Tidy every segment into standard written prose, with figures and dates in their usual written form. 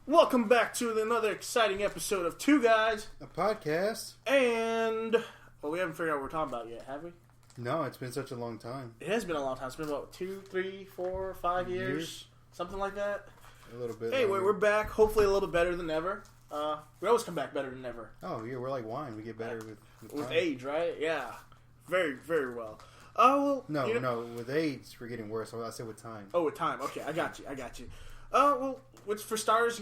Welcome back to another exciting episode of Two Guys, a podcast. And, well, we haven't figured out what we're talking about yet, have we? No, it's been such a long time. It has been a long time. It's been about 2, 3, 4, 5 years? Something like that. A little bit. Anyway, we're back, hopefully a little better than ever. We always come back better than ever. Oh, yeah, we're like wine. We get better with age, right? Yeah. Very, very well. No, with age, we're getting worse. I said with time. Oh, with time. Okay, I got you. Well, for starters,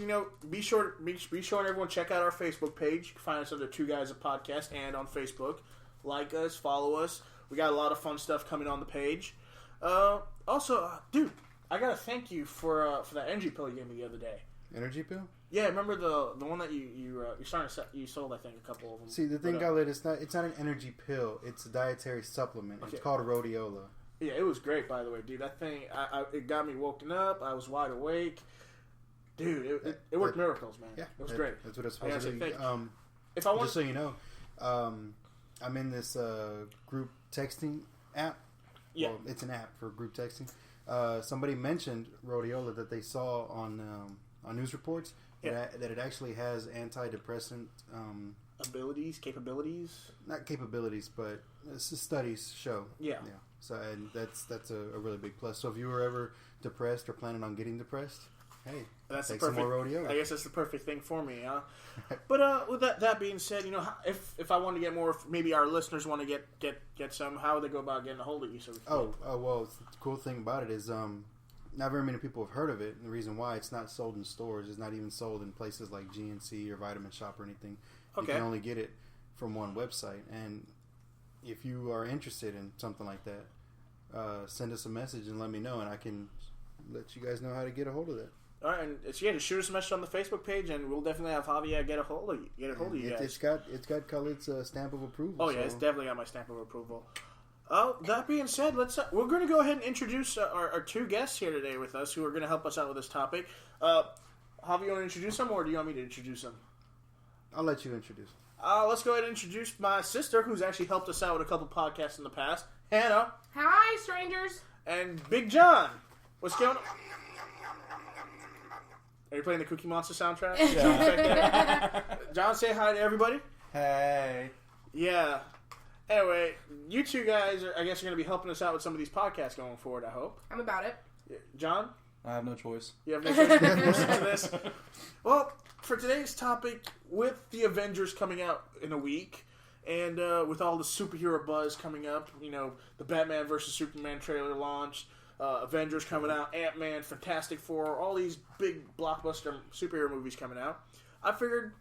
be sure and everyone check out our Facebook page. You can find us under Two Guys a Podcast and on Facebook. Like us, follow us. We got a lot of fun stuff coming on the page. Also, dude, I gotta thank you for that energy pill you gave me the other day. Energy pill? Yeah, remember the one that you sold, I think, a couple of them. See, the thing, Galit, it's not an energy pill. It's a dietary supplement. Okay. It's called a rhodiola. Yeah, it was great, by the way, dude. That thing, it got me woken up. I was wide awake. Dude, it worked miracles, man. Yeah, it was great. That's what it's supposed to be. Just so you know, I'm in this group texting app. Yeah. Well, it's an app for group texting. Somebody mentioned rhodiola that they saw on news reports. Yeah. That it actually has antidepressant capabilities. Not capabilities, but studies show. Yeah. So and that's a really big plus. So if you were ever depressed or planning on getting depressed, hey, take some more rodeo. I guess that's the perfect thing for me, huh? But with that being said, if I want to get more, maybe our listeners want to get some, how would they go about getting a hold of you? Well, the cool thing about it is not very many people have heard of it. And the reason why, it's not sold in stores. It's not even sold in places like GNC or Vitamin Shop or anything. Okay. You can only get it from one website. And if you are interested in something like that, send us a message and let me know, and I can let you guys know how to get a hold of that. All right, and just shoot us a message on the Facebook page, and we'll definitely have Javier get a hold of you. Guys. It's got Khalid's stamp of approval. Oh yeah, it's definitely got my stamp of approval. Oh, that being said, we're going to go ahead and introduce our two guests here today with us, who are going to help us out with this topic. Javier, you want to introduce them, or do you want me to introduce them? I'll let you introduce them. Let's go ahead and introduce my sister, who's actually helped us out with a couple podcasts in the past. Hannah. Hi, strangers. And Big John. What's going on? Are you playing the Cookie Monster soundtrack? Yeah. John, say hi to everybody. Hey. Yeah. Anyway, you two guys, I guess, are going to be helping us out with some of these podcasts going forward, I hope. I'm about it. John? I have no choice. You have no choice to listen to this? Well, for today's topic, with the Avengers coming out in a week, and with all the superhero buzz coming up, the Batman vs. Superman trailer launched, Avengers coming out, Ant-Man, Fantastic Four, all these big blockbuster superhero movies coming out, I figured,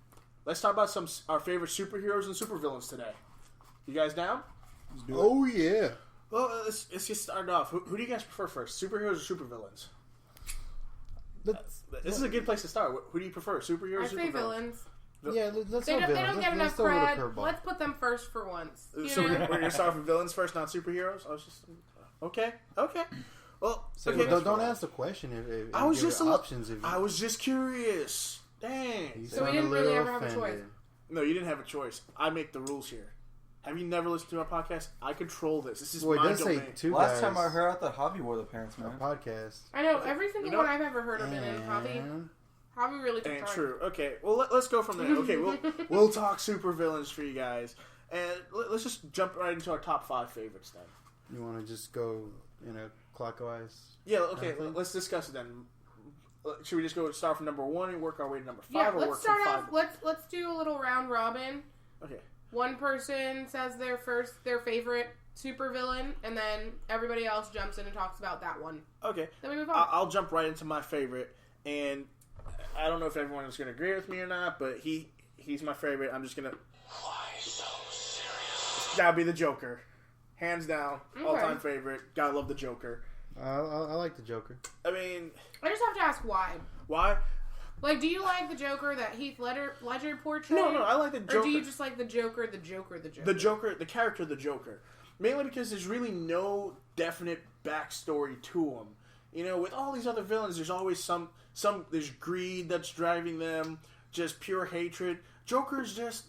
let's talk about our favorite superheroes and supervillains today. You guys down? Oh, yeah. Well, let's just start off. Who do you guys prefer first, superheroes or supervillains? This is a good place to start. Who do you prefer, superheroes or supervillains? I say villains. Yeah, let's they go don't, villains. They don't get enough throw a cred. curveball. Let's put them first for once. So we're going to start with villains first, not superheroes? I was just... Okay. Well, don't ask the question. If I was just options. I was just curious. Dang. So we didn't really ever have a choice. No, you didn't have a choice. I make the rules here. Have you never listened to my podcast? I control this. This is my domain. Last time I heard, I thought Javi wore the pants, man. Podcast. I know. Every single one I've ever heard of been in Javi really took Ain't time. True. Okay, well, let's go from there. Okay, we'll talk supervillains for you guys. And let's just jump right into our top 5 favorites then. You want to just go clockwise? Yeah, okay, let's discuss it then. Should we just start from number 1 and work our way to number 5? Yeah, or let's work start from off. 5? Let's do a little round robin. Okay. One person says their favorite supervillain, and then everybody else jumps in and talks about that one. Okay. Then we move on. I'll jump right into my favorite, and I don't know if everyone is going to agree with me or not, but he's my favorite. I'm just going to... Why so serious? It's gotta be the Joker. Hands down. Okay. All-time favorite. Gotta love the Joker. I like the Joker. I mean... I just have to ask why. Why? Like, do you like the Joker that Heath Ledger portrayed? No, I like the Joker. Or do you just like the Joker? The character, the Joker. Mainly because there's really no definite backstory to him. With all these other villains, there's always there's greed that's driving them, just pure hatred. Joker's just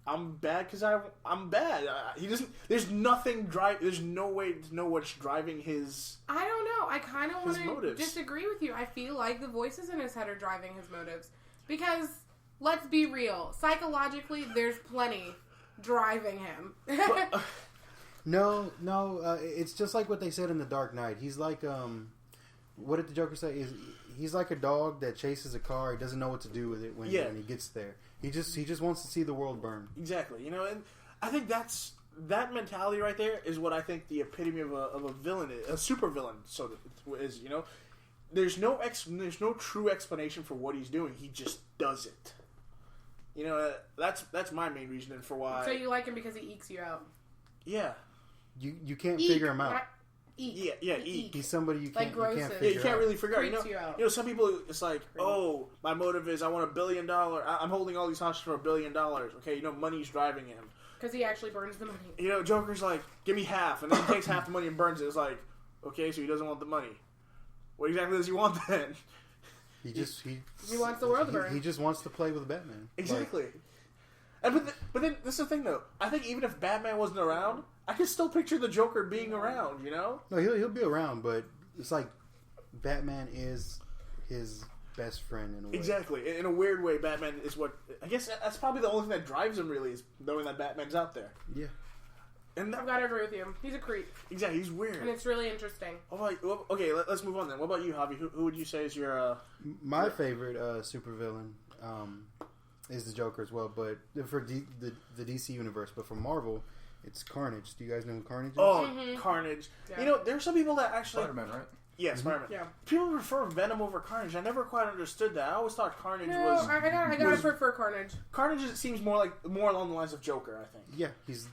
I'm bad because I'm bad. He doesn't. There's nothing There's no way to know what's driving his. I don't know. I kind of his want to motives. disagree with you. I feel like the voices in his head are driving his motives because let's be real. Psychologically, there's plenty driving him. No, it's just like what they said in The Dark Knight. He's like, what did the Joker say? He's like a dog that chases a car. He doesn't know what to do with it when he gets there. He just wants to see the world burn. Exactly. You know, and I think that mentality right there is what I think the epitome of a villain is, a super villain. So is, you know, there's no true explanation for what he's doing. He just does it. You know, that's my main reasoning for why. So you like him because he ekes you out. Yeah. You can't figure him out. Eek. Yeah, eek. He's somebody you Like can't figure out. Yeah, you can't really figure out. Freaks you out. You know, some people, it's like, oh, my motive is I want $1 billion. I'm holding all these hostages for $1 billion. Okay, you know, money's driving him. Because he actually burns the money. You know, Joker's like, give me half, and then he takes half the money and burns it. It's like, okay, so he doesn't want the money. What exactly does he want then? He wants the world to burn. He just wants to play with Batman. Exactly. But then this is the thing though. I think even if Batman wasn't around, I can still picture the Joker being around. You know? No, he'll be around, but it's like Batman is his best friend in a way. Exactly. In a weird way, Batman is what I guess that's probably the only thing that drives him really is knowing that Batman's out there. Yeah. And I've got to agree with you. He's a creep. Exactly. He's weird. And it's really interesting. Okay, let's move on then. What about you, Javi? Who would you say is your my favorite supervillain? Is the Joker as well, but for the DC universe. But for Marvel, it's Carnage. Do you guys know who Carnage is? Oh, Carnage. Yeah. You know, there's some people that actually... Spider-Man, right? Yeah, Spider-Man. Yeah. People prefer Venom over Carnage. I never quite understood that. I always thought Carnage No, was... I gotta prefer Carnage. Carnage seems more along the lines of Joker, I think. Yeah, he's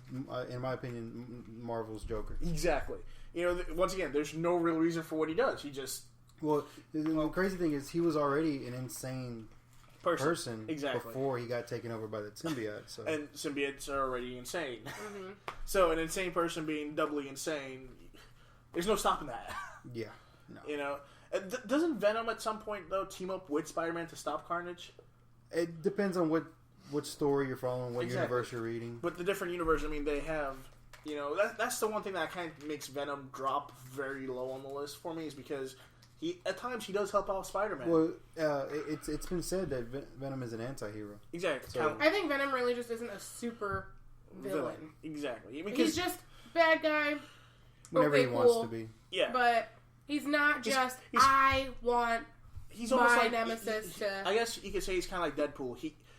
in my opinion Marvel's Joker. Exactly. You know, once again, there's no real reason for what he does. He just... Well, the crazy thing is he was already an insane person exactly. before he got taken over by the symbiote. So. And symbiotes are already insane. Mm-hmm. So an insane person being doubly insane, there's no stopping that. Yeah. No. You know? Doesn't Venom at some point, though, team up with Spider-Man to stop Carnage? It depends on what story you're following, what universe you're reading. But the different universes, I mean, they have... You know, that's the one thing that kind of makes Venom drop very low on the list for me is because... at times he does help out Spider-Man. Well, it's been said that Venom is an anti-hero. Exactly. So, I think Venom really just isn't a super villain. Exactly. He's just bad guy. Whenever he wants to be. Yeah. But he's not just, I want he's almost my like, nemesis to... I guess you could say he's kind of like Deadpool.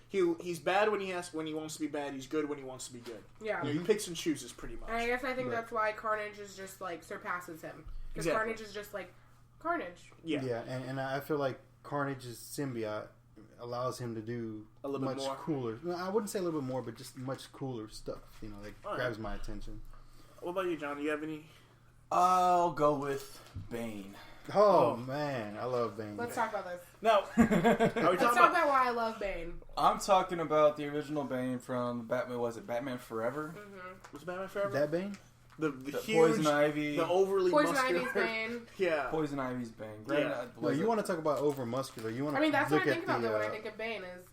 He's bad when he wants to be bad. He's good when he wants to be good. Yeah. You know, he picks and chooses pretty much. And I think that's why Carnage is just, like, surpasses him. Because Carnage is just, like, Carnage. Yeah. Yeah, and I feel like Carnage's symbiote allows him to do a little bit more cooler. No, I wouldn't say a little bit more, but just much cooler stuff. You know, that grabs my attention. What about you, John? Do you have any? I'll go with Bane. Oh man, I love Bane. Let's talk about this. No. Let's talk about why I love Bane. I'm talking about the original Bane from Batman. Was it Batman Forever? Mm-hmm. Was Batman Forever? That Bane? The huge, Poison Ivy. the overly Poison muscular. Ivy's Bane. Yeah. Poison Ivy's Bane. Yeah. No, you want to talk about over muscular? You want to? I mean, that's what I look think at about the, though when I think of Bane is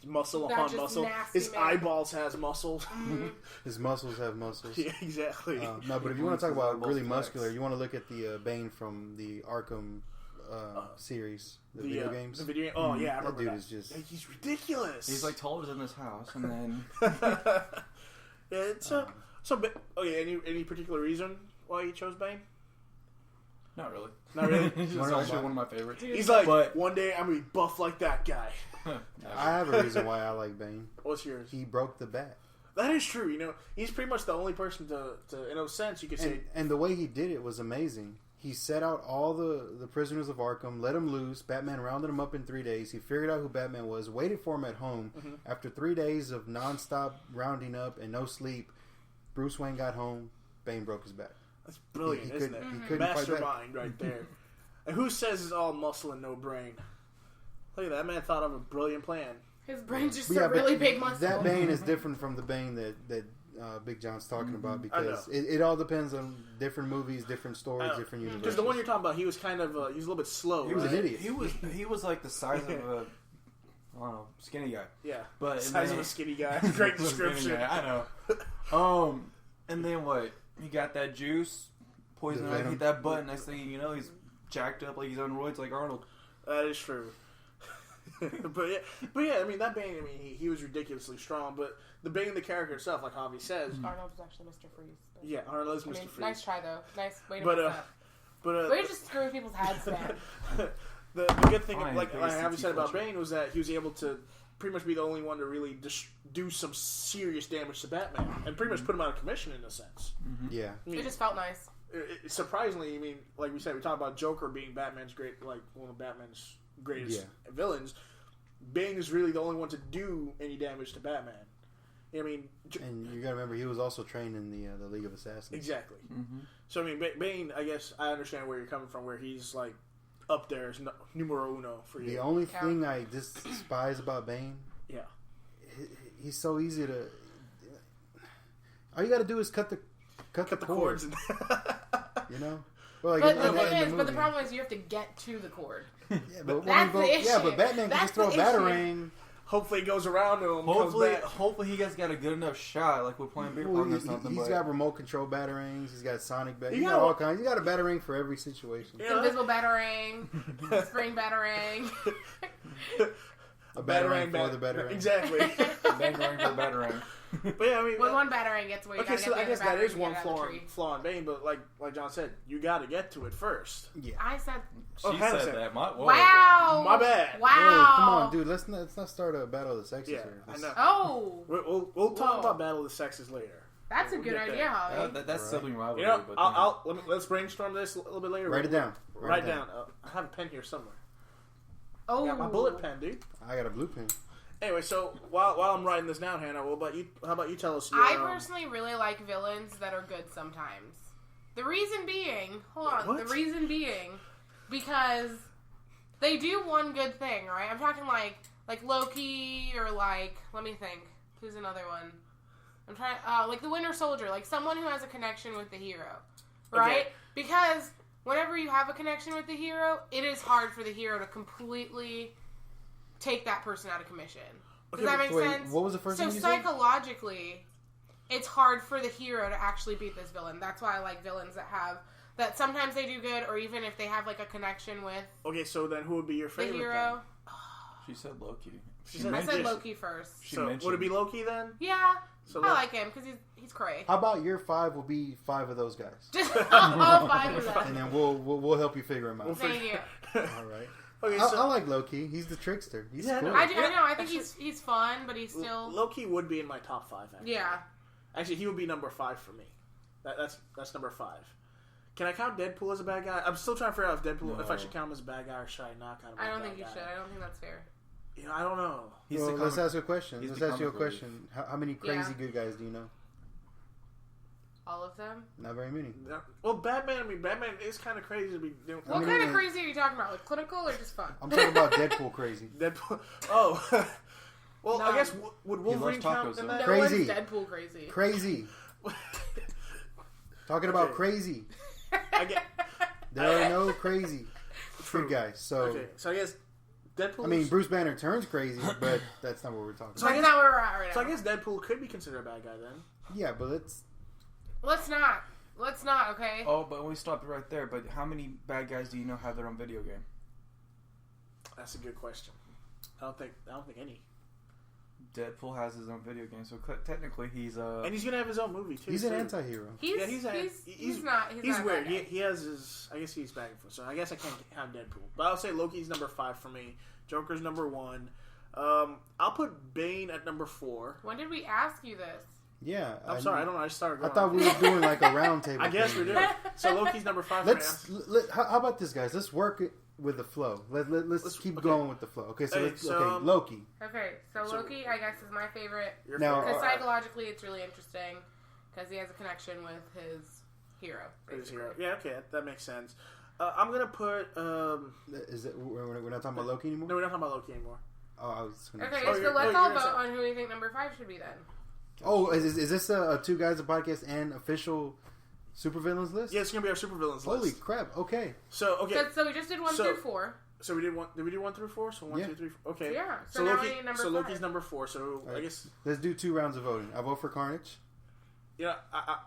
muscle that upon just muscle. nasty His man. eyeballs has muscles. Mm-hmm. his muscles have muscles. Yeah, exactly. No, but if you want to talk about really muscular, you want to look at the Bane from the Arkham series, the video games. The video game. Oh yeah, I remember that dude that. is just. He's ridiculous. He's like taller than this house, and then yeah, it's okay. Any particular reason why you chose Bane? not really. Not really. He's just actually one of my favorites. He's like, But- one day I'm gonna be buff like that guy. I have a reason why I like Bane. What's yours? He broke the bat. That is true. You know, he's pretty much the only person to in a sense, you could say. And the way he did it was amazing. He set out all the prisoners of Arkham, let them loose. Batman rounded them up in 3 days. He figured out who Batman was, waited for him at home. Mm-hmm. After 3 days of nonstop rounding up and no sleep, Bruce Wayne got home. Bane broke his back. That's brilliant, isn't it? He couldn't fight back. Mastermind right there. And who says it's all muscle and no brain? Look at that man thought of a brilliant plan. His brain's just Yeah, a really but big muscle. That Bane is different from the Bane that Big John's talking about because it all depends on different movies, different stories, different universes. Because the one you're talking about, he was kind of he was a little bit slow. He was an idiot. He was like the size of a I don't know, skinny guy. Yeah, But size of a skinny guy. Great description. Guy, I know. And then what? He got that juice, poison. The venom. Hit that button. Next thing you know, he's jacked up like he's on roids, like Arnold. That is true. but yeah. I mean, that Bane. I mean, he was ridiculously strong. But the Bane, the character itself, like Javi says, Arnold was actually Mr. Freeze. But, yeah, Arnold is Mr. Freeze. Nice try though. Nice way to But, mess up. But Way to just screw people's heads, man. the good thing, Fine, like basically Javi said about Fletcher. Bane, was that he was able to pretty much be the only one to really do some serious damage to Batman and pretty much put him out of commission in a sense. Yeah. I mean, It just felt nice. surprisingly, I mean, like we said, we talked about Joker being Batman's one of Batman's greatest villains. Bane is really the only one to do any damage to Batman. I mean, And you gotta remember, he was also trained in the League of Assassins. exactly. So I mean, Bane, I guess I understand where you're coming from, where he's like up there as numero uno for you. The only thing I despise about Bane, he's so easy to. All you got to do is cut the cords. You know. Well, But the in thing is, but the movie. problem is you have to get to the cord. Yeah, but That's the issue. but Batman can just throw a That's the issue. batarang. Hopefully, it goes around to him. Comes back. Hopefully he guys got a good enough shot, like we're playing beer pong or something. He's but got remote control batarangs. He's got sonic batarangs. You He's got know- all kinds. He's got a batarang for every situation. Yeah. Invisible batarang, spring batarang. A batarang for the batarang. Exactly. batarang for batarang. But yeah, I mean, When one batarang gets away, you okay, gotta so get the I guess other that is batarang one to get out of the tree. flaw in Bane. But like John said, you got to get to it first. Yeah. I said, She Hannah said said- that. Whoa. wow. My bad. Wow. Hey, come on, dude. Let's not start a battle of the sexes Yeah, here. I know. Oh, We'll talk Whoa. about Battle of the Sexes later. that's a We'll good get idea, there. Holly. That's Right. sibling rivalry. You know, but let's brainstorm this a little bit later. Write it down. Write it down. I have a pen here somewhere. Oh, I got my bullet pen, dude. I got a blue pen. Anyway, so while I'm writing this down, Hannah, how about you tell us? I personally really like villains that are good sometimes. The reason being, What? the reason being, because they do one good thing, right? I'm talking like Loki or like, let me think, who's another one? I'm trying, like the Winter Soldier, like someone who has a connection with the hero, right? Okay. Because whenever you have a connection with the hero, it is hard for the hero to completely take that person out of commission. Does Okay, that make wait, sense? what was the first so thing you said? psychologically, it's hard for the hero to actually beat this villain. That's why I like villains that sometimes they do good, or even if they have like a connection with Okay, so then who would be your the favorite? hero. she said Loki. She said I said Loki. Loki first. She So mentioned- would it be Loki then? Yeah, So I like him because he's cray. How about your 5 will be 5 of those guys, Just all five of and them. then we'll help you figure them out. Thank you. All right. Okay, I so like Loki. He's the trickster. He's Yeah, I cool. know. I know. I think he's fun, but he's still Loki would be in my top 5. Actually. yeah. Actually, he would be number 5 for me. That's number 5. Can I count Deadpool as a bad guy? I'm still trying to figure out if I should count him as a bad guy or should I not count him as a bad guy. I don't think you should. I don't think that's fair. You know, I don't know. He's Well, the let's comic- ask you a question. he's Let's the ask you a comic relief. question. How many crazy good guys do you know? All of them. Not very many. Well, Batman is kind of crazy to be doing. What mean, kind of crazy are you talking about? Like clinical or just fun? I'm talking about Deadpool crazy. Deadpool. Oh. Well, I None. guess would Wolverine loves count tacos, in though. that? No Crazy. one's Deadpool crazy. Crazy. Talking about Okay. crazy. I get. There are no crazy good guys. So, Okay, so I guess Deadpool. I mean, Bruce Banner turns crazy, but that's not what we're talking So about. I That's guess- not where we're at right So now. I guess Deadpool could be considered a bad guy then. Yeah, but let's. Let's not. Let's not. Okay. Oh, but we stopped right there. But how many bad guys do you know have their own video game? That's a good question. I don't think any. Deadpool has his own video game, so technically he's And he's gonna have his own movie too. He's an so- anti-hero. He's Yeah, he's not. He's not a weird. bad guy. He has his. I guess he's back and forth. So I guess I can't have Deadpool, but I'll say Loki's number 5 for me. Joker's number 1. I'll put Bane at number 4. When did we ask you this? Yeah. I'm sorry, I don't know. I just started. I Going. thought we were doing like a round table. I guess thing. we're doing. So Loki's number 5 for me. How about this, guys? Let's work it with the flow. Let's keep okay. going with the flow. Okay, so Hey, let's, so, okay, Loki. Okay, so So- Loki, I guess, is my favorite Your Now- favorite. because psychologically it's really interesting because he has a connection with his hero. His basically. hero. Yeah, okay, that makes sense. I'm gonna put. Is it? We're not talking about Loki anymore. No, we're not talking about Loki anymore. Oh, I was just gonna Okay, say- Oh, so you're- let's no, all you're vote gonna on who we think number 5 should be then. Oh, is this a Two Guys a Podcast and official supervillains list? Yeah, it's gonna be our supervillains Holy list. crap! Okay. So okay, So we just did 1 So- through 4. So we did one. Did we do 1 through 4? So 1, Yeah. 2, 3, 4. Okay. Yeah. So So now Loki. we need number So 5. Loki's number 4. So I Right. guess. Let's do 2 rounds of voting. I vote for Carnage. Yeah.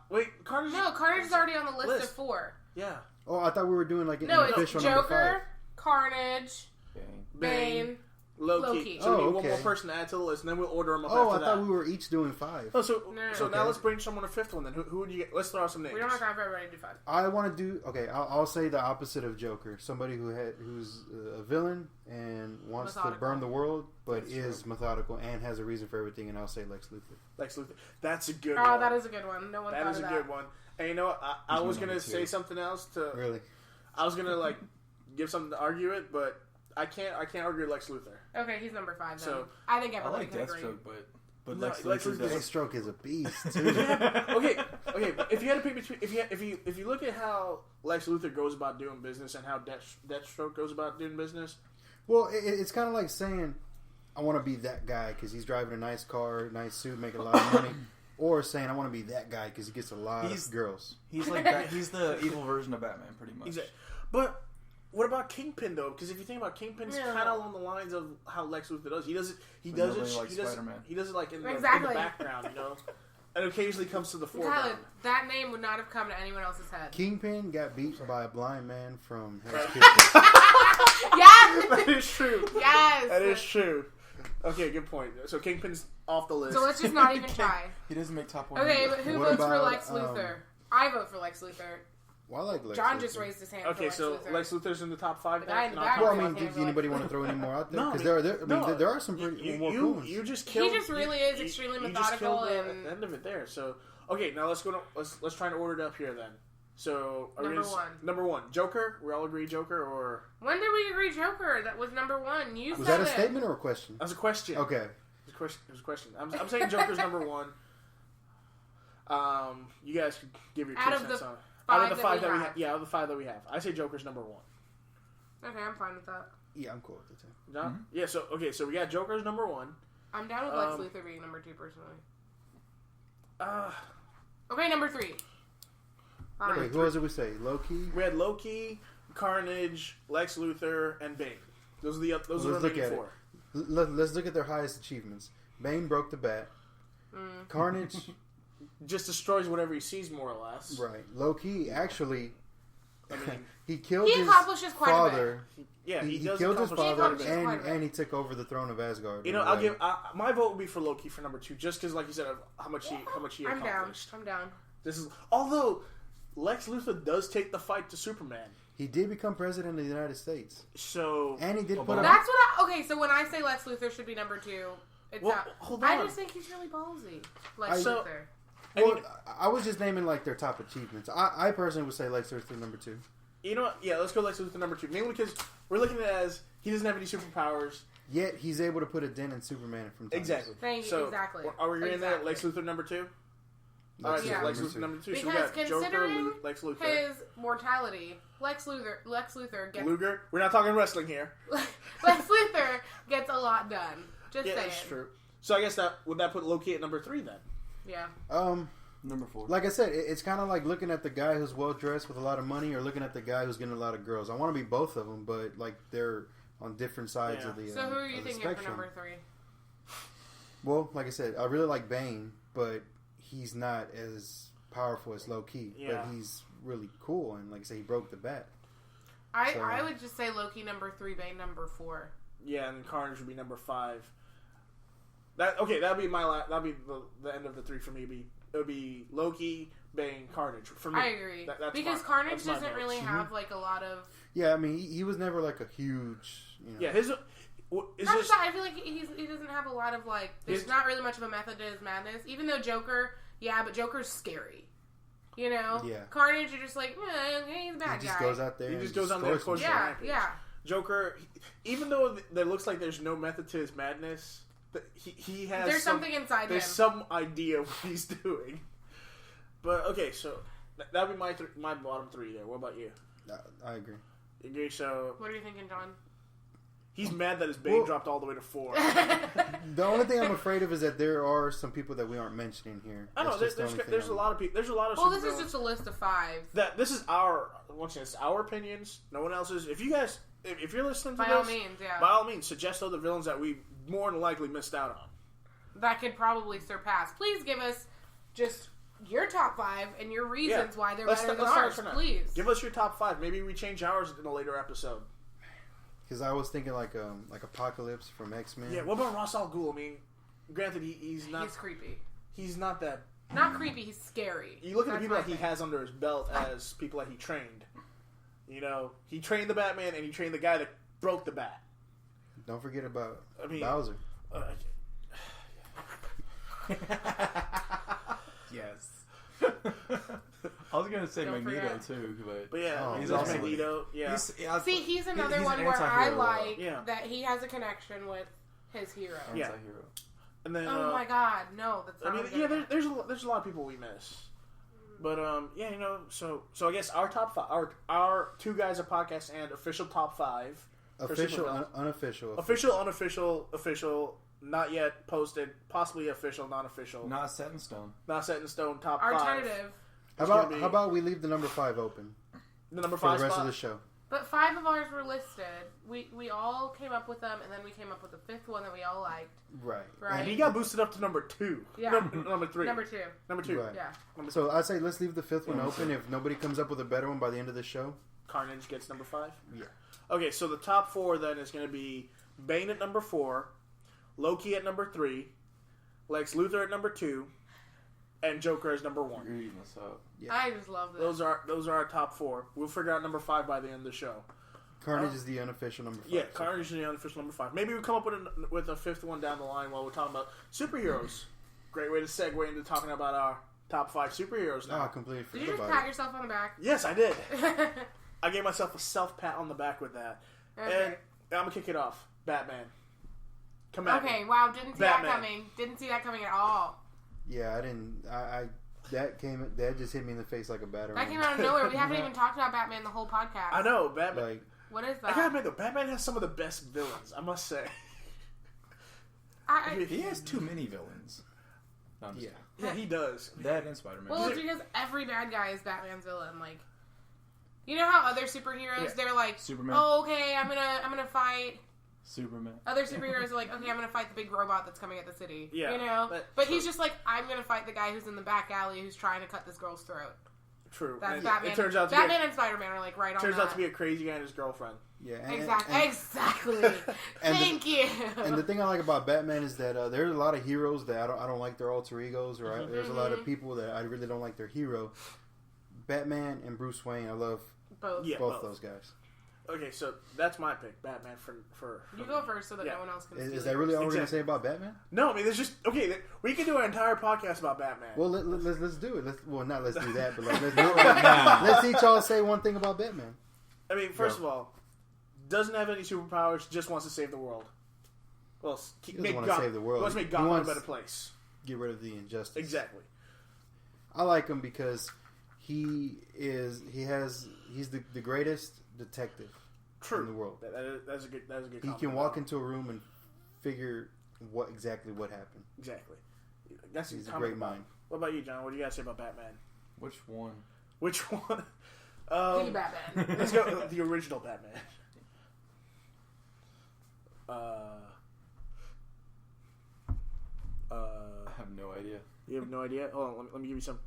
Wait. Carnage. No, Carnage is already on the list of List. 4. Yeah. Oh, I thought we were doing like an No, it's official number 5. Joker, Carnage, Bang. Bane. Loki. Loki. So we Oh, need one more okay. person to add to the list, and then we'll order them up Oh, I after thought that. we were each doing 5. Oh, so No. so now Okay. let's bring someone a 5th one then. Who would you get? Let's throw out some names. We don't have time for everybody to do 5. I want to do. Okay, I'll say the opposite of Joker. Somebody who's a villain and wants to Methodical. burn the world, but That's is true. methodical and has a reason for everything. And I'll say Lex Luthor. Lex Luthor. That's a good Oh, one. that is a good one. No one That thought is of a that. good one. And you know what? I He's was my going to number say 2. something else to... Really? I was going to, like, give something to argue it, but I can't argue Lex Luthor. Okay, he's number 5 then. So- I think I everybody like can agree. Deathstroke, but No, Lex Lex Luthor Luthor- does. Deathstroke is a beast too. Okay, but if you had to pick between... If you look at how Lex Luthor goes about doing business and how Deathstroke goes about doing business... Well, it's kind of like saying, I want to be that guy because he's driving a nice car, nice suit, making a lot of money. Or saying, I want to be that guy because he gets a lot of girls. He's like that. He's the evil version of Batman, pretty much. Exactly. But what about Kingpin though? Because if you think about Kingpin's Yeah. kind of along the lines of how Lex Luthor does. He does it. He But does nobody it. likes He does. Spider-Man. He does it like in the Exactly. background, you know, and occasionally comes to the Tyler, foreground. that name would not have come to anyone else's head. Kingpin got beat by a blind man from Hell's Kitchen. Yes! That is true. Yes! That is true. Okay, good point. So Kingpin's off the list. So let's just not even try. He doesn't make top 1. Okay, but who What votes for about, Lex Luthor? I vote for Lex Luthor. Well, I like Lex John Luthor. just raised his hand Okay, for so Lex Luthor. Lex Luthor's in the top 5. The guy in the Not back top Well, I was mean, like him, does anybody want to throw any more out there? No, I Because mean- there are some pretty more cool ones. You just killed. just really is extremely you methodical just killed and- the end of it there. So okay, now let's go to let's try and order it up here then. So are we Number gonna- 1. Number 1, Joker. We all agree Joker, or When did we agree Joker? That was number 1. You Was said that a it. statement or a question? that's a question. Okay. It was a question. I'm saying Joker's number 1. You guys could give your 2 Out of cents the on it. 5 Out of the 5 that we have. have. Yeah, out of the 5 that we have. I say Joker's number 1. Okay, I'm fine with that. Yeah, I'm cool with it too. No? Mhm. Yeah. So okay. So we got Joker's number 1. I'm down with Lex Um, Luthor being number 2 personally. Uh, Okay, number 3. Fine. Wait, who was it we say? Loki? we had Loki, Carnage, Lex Luthor, and Bane. Those are the Let's remaining look at 4. Let's look at their highest achievements. Bane broke the bat. Carnage, Just destroys whatever he sees, more or less. right. Loki, actually, I mean, he killed He his accomplishes quite a bit. father. yeah, He does killed his accomplish father, quite a bit. accomplishes quite a bit. and he took over the throne of Asgard. You know, in a I'll way. give my vote would be for Loki for number 2, just because, like you said, of how much he I'm down. accomplished. I'm down. This is although Lex Luthor does take the fight to Superman, He did become president of the United States, so and he did put Obama. up. That's what okay, so when I say Lex Luthor should be number 2, it's Well, not. hold I on. just think he's really ballsy. Lex So- Luthor. Well, I was just naming like their top achievements. I personally would say Lex Luthor number 2. you know what? Yeah, let's go Lex Luthor number 2, mainly because we're looking at it as he doesn't have any superpowers. Yet he's able to put a dent in Superman from time Exactly. to Thank you, So exactly. are we agreeing there? Exactly. Lex Luthor number 2. time. All right, Lex so Yeah. Lex number Luthor two. number 2. So we Because got Joker, considering Lex Luthor, His mortality, Lex Luthor gets Luger. We're not talking wrestling here. Lex Luthor gets a lot done. Just Yeah, saying. that's true. So I guess that would put Loki at number 3 then. Yeah. Number 4. Like I said, it's kind of like looking at the guy who's well dressed with a lot of money, or looking at the guy who's getting a lot of girls. I want to be both of them, but like they're on different sides Yeah. of the. So who are you of the thinking for spectrum. number 3? Well, like I said, I really like Bane, but he's not as powerful as Loki. Yeah. But he's really cool, and like I said, he broke the bat. So- I would just say Loki number 3, Bane number 4. Yeah, and Carnage would be number 5. That'd be that'd be the end of the 3 for me. It would be Loki, Bane, Carnage for me. I agree. That's because my- Carnage that's my doesn't votes. really have like a lot of. Yeah, I mean, he was never like a huge. You know, Yeah, his is Not just just that, I feel like he doesn't have a lot of like. There's His- not really much of a method to his madness. Even though Joker, yeah, but Joker's scary. You know. Yeah. Carnage, you're just like, he's a bad he just guy. goes out there. He and just goes out there and destroys pushes people. yeah, rampage. yeah. Joker. Even though there looks like there's no method to his madness, he has There's something inside There's him. some idea of what he's doing. But okay, so that'd be my bottom 3 there. What about you? I agree. You agree? So What are you thinking, John? he's mad that his Bane Well- dropped all the way to 4. The only thing I'm afraid of is that there are some people that we aren't mentioning here. I know That's just the there's only thing a I'm- lot of people. There's a lot of. Well, this is supervillains just a list of 5. that this is our once again, it's our opinions. No one else's. If you guys if you're listening to by this, all means, yeah. by all means, suggest other villains that we more than likely missed out on. That could probably surpass. Please give us just your top 5 and your reasons why they're better than ours. Please give us your top 5. Maybe we change ours in a later episode. Because I was thinking like Apocalypse from X-Men. Yeah. What about Ra's al Ghul? I mean, granted, he's not. He's creepy. He's not that. Not creepy. He's scary. You look at the people that he has under his belt as people that he trained. You know, he trained the Batman and he trained the guy that broke the bat. Don't forget about Bowser. Yes. I was gonna say Magneto too, but yeah, he's also also Magneto. Yeah. He's another one where I like that he has a connection with his hero. Yeah. Anti-hero. And then, oh my God, no! That's not. I mean, there's a lot of people we miss, but yeah, you know, so I guess our top 5, our 2 guys a podcast and official top 5, official, unofficial, official, not yet posted, possibly official, non-official, not set in stone, top our 5. tentative. How about we leave the number 5 open? The number 5 for the rest spot? of the show. But 5 of ours were listed. We all came up with them, and then we came up with a 5th one that we all liked. Right. And he got boosted up to number 2. Yeah. Number 3. Number 2. Number 2. Right. Yeah. So I'd say let's leave the 5th one open. If nobody comes up with a better one by the end of the show, Carnage gets number 5? Yeah. Okay, so the top 4 then is going to be Bane at number 4, Loki at number 3, Lex Luthor at number 2, and Joker as number 1. You're eating this up. Yeah. I just love this. Those are our top 4. We'll figure out number 5 by the end of the show. Carnage is the unofficial number 5. Yeah, Carnage is the unofficial number 5. Maybe we come up with a 5th one down the line while we're talking about superheroes. Great way to segue into talking about our top 5 superheroes now. I completely forgot Did you just about pat it. yourself on the back? Yes, I did. I gave myself a self pat on the back with that. Okay. And I'm gonna kick it off. Batman. Come at Okay, me. wow, didn't see Batman. that coming. Didn't see that coming at all. Yeah, I didn't. That just hit me in the face like a battering. That came out of nowhere. We haven't even talked about Batman the whole podcast. I know, Batman. Like, what is I that? gotta admit though, Batman has some of the best villains, I must say. He has too many villains. No, yeah. Yeah, he does. That and Spider-Man. Well, it's because every bad guy is Batman's villain. Like, you know how other superheroes they're like, Superman. oh, okay, I'm gonna fight. Superman. Other superheroes are like, okay, I'm gonna fight the big robot that's coming at the city. Yeah, you know. But he's just like, I'm gonna fight the guy who's in the back alley who's trying to cut this girl's throat. True. That's And Batman. It turns out to Batman and Spider-Man are like right on. Turns out to be a crazy guy and his girlfriend. Yeah. Exactly. Thank you. And the thing I like about Batman is that there's a lot of heroes that I don't like their alter egos, or there's a lot of people that I really don't like their hero. Batman and Bruce Wayne, I love both those guys. Okay, so that's my pick, Batman for You go first so that no one else can. Is that really all we're going to say about Batman? No, I mean, there's just we can do an entire podcast about Batman. Well, let's do it. Let's do that, but let's do it right now. Let's each all say one thing about Batman. I mean, first of all, doesn't have any superpowers, just wants to save the world. Well, he doesn't want to save the world. He wants to make Gotham a better place. Get rid of the injustice. Exactly. I like him because he's the greatest detective in the world. That's a good. He can walk into a room and figure exactly what happened. Exactly. He's a great mind. What about you, John? What do you guys say about Batman? Which one? The Batman. Let's go the original Batman. I have no idea. You have no idea? Hold on, let me give you some.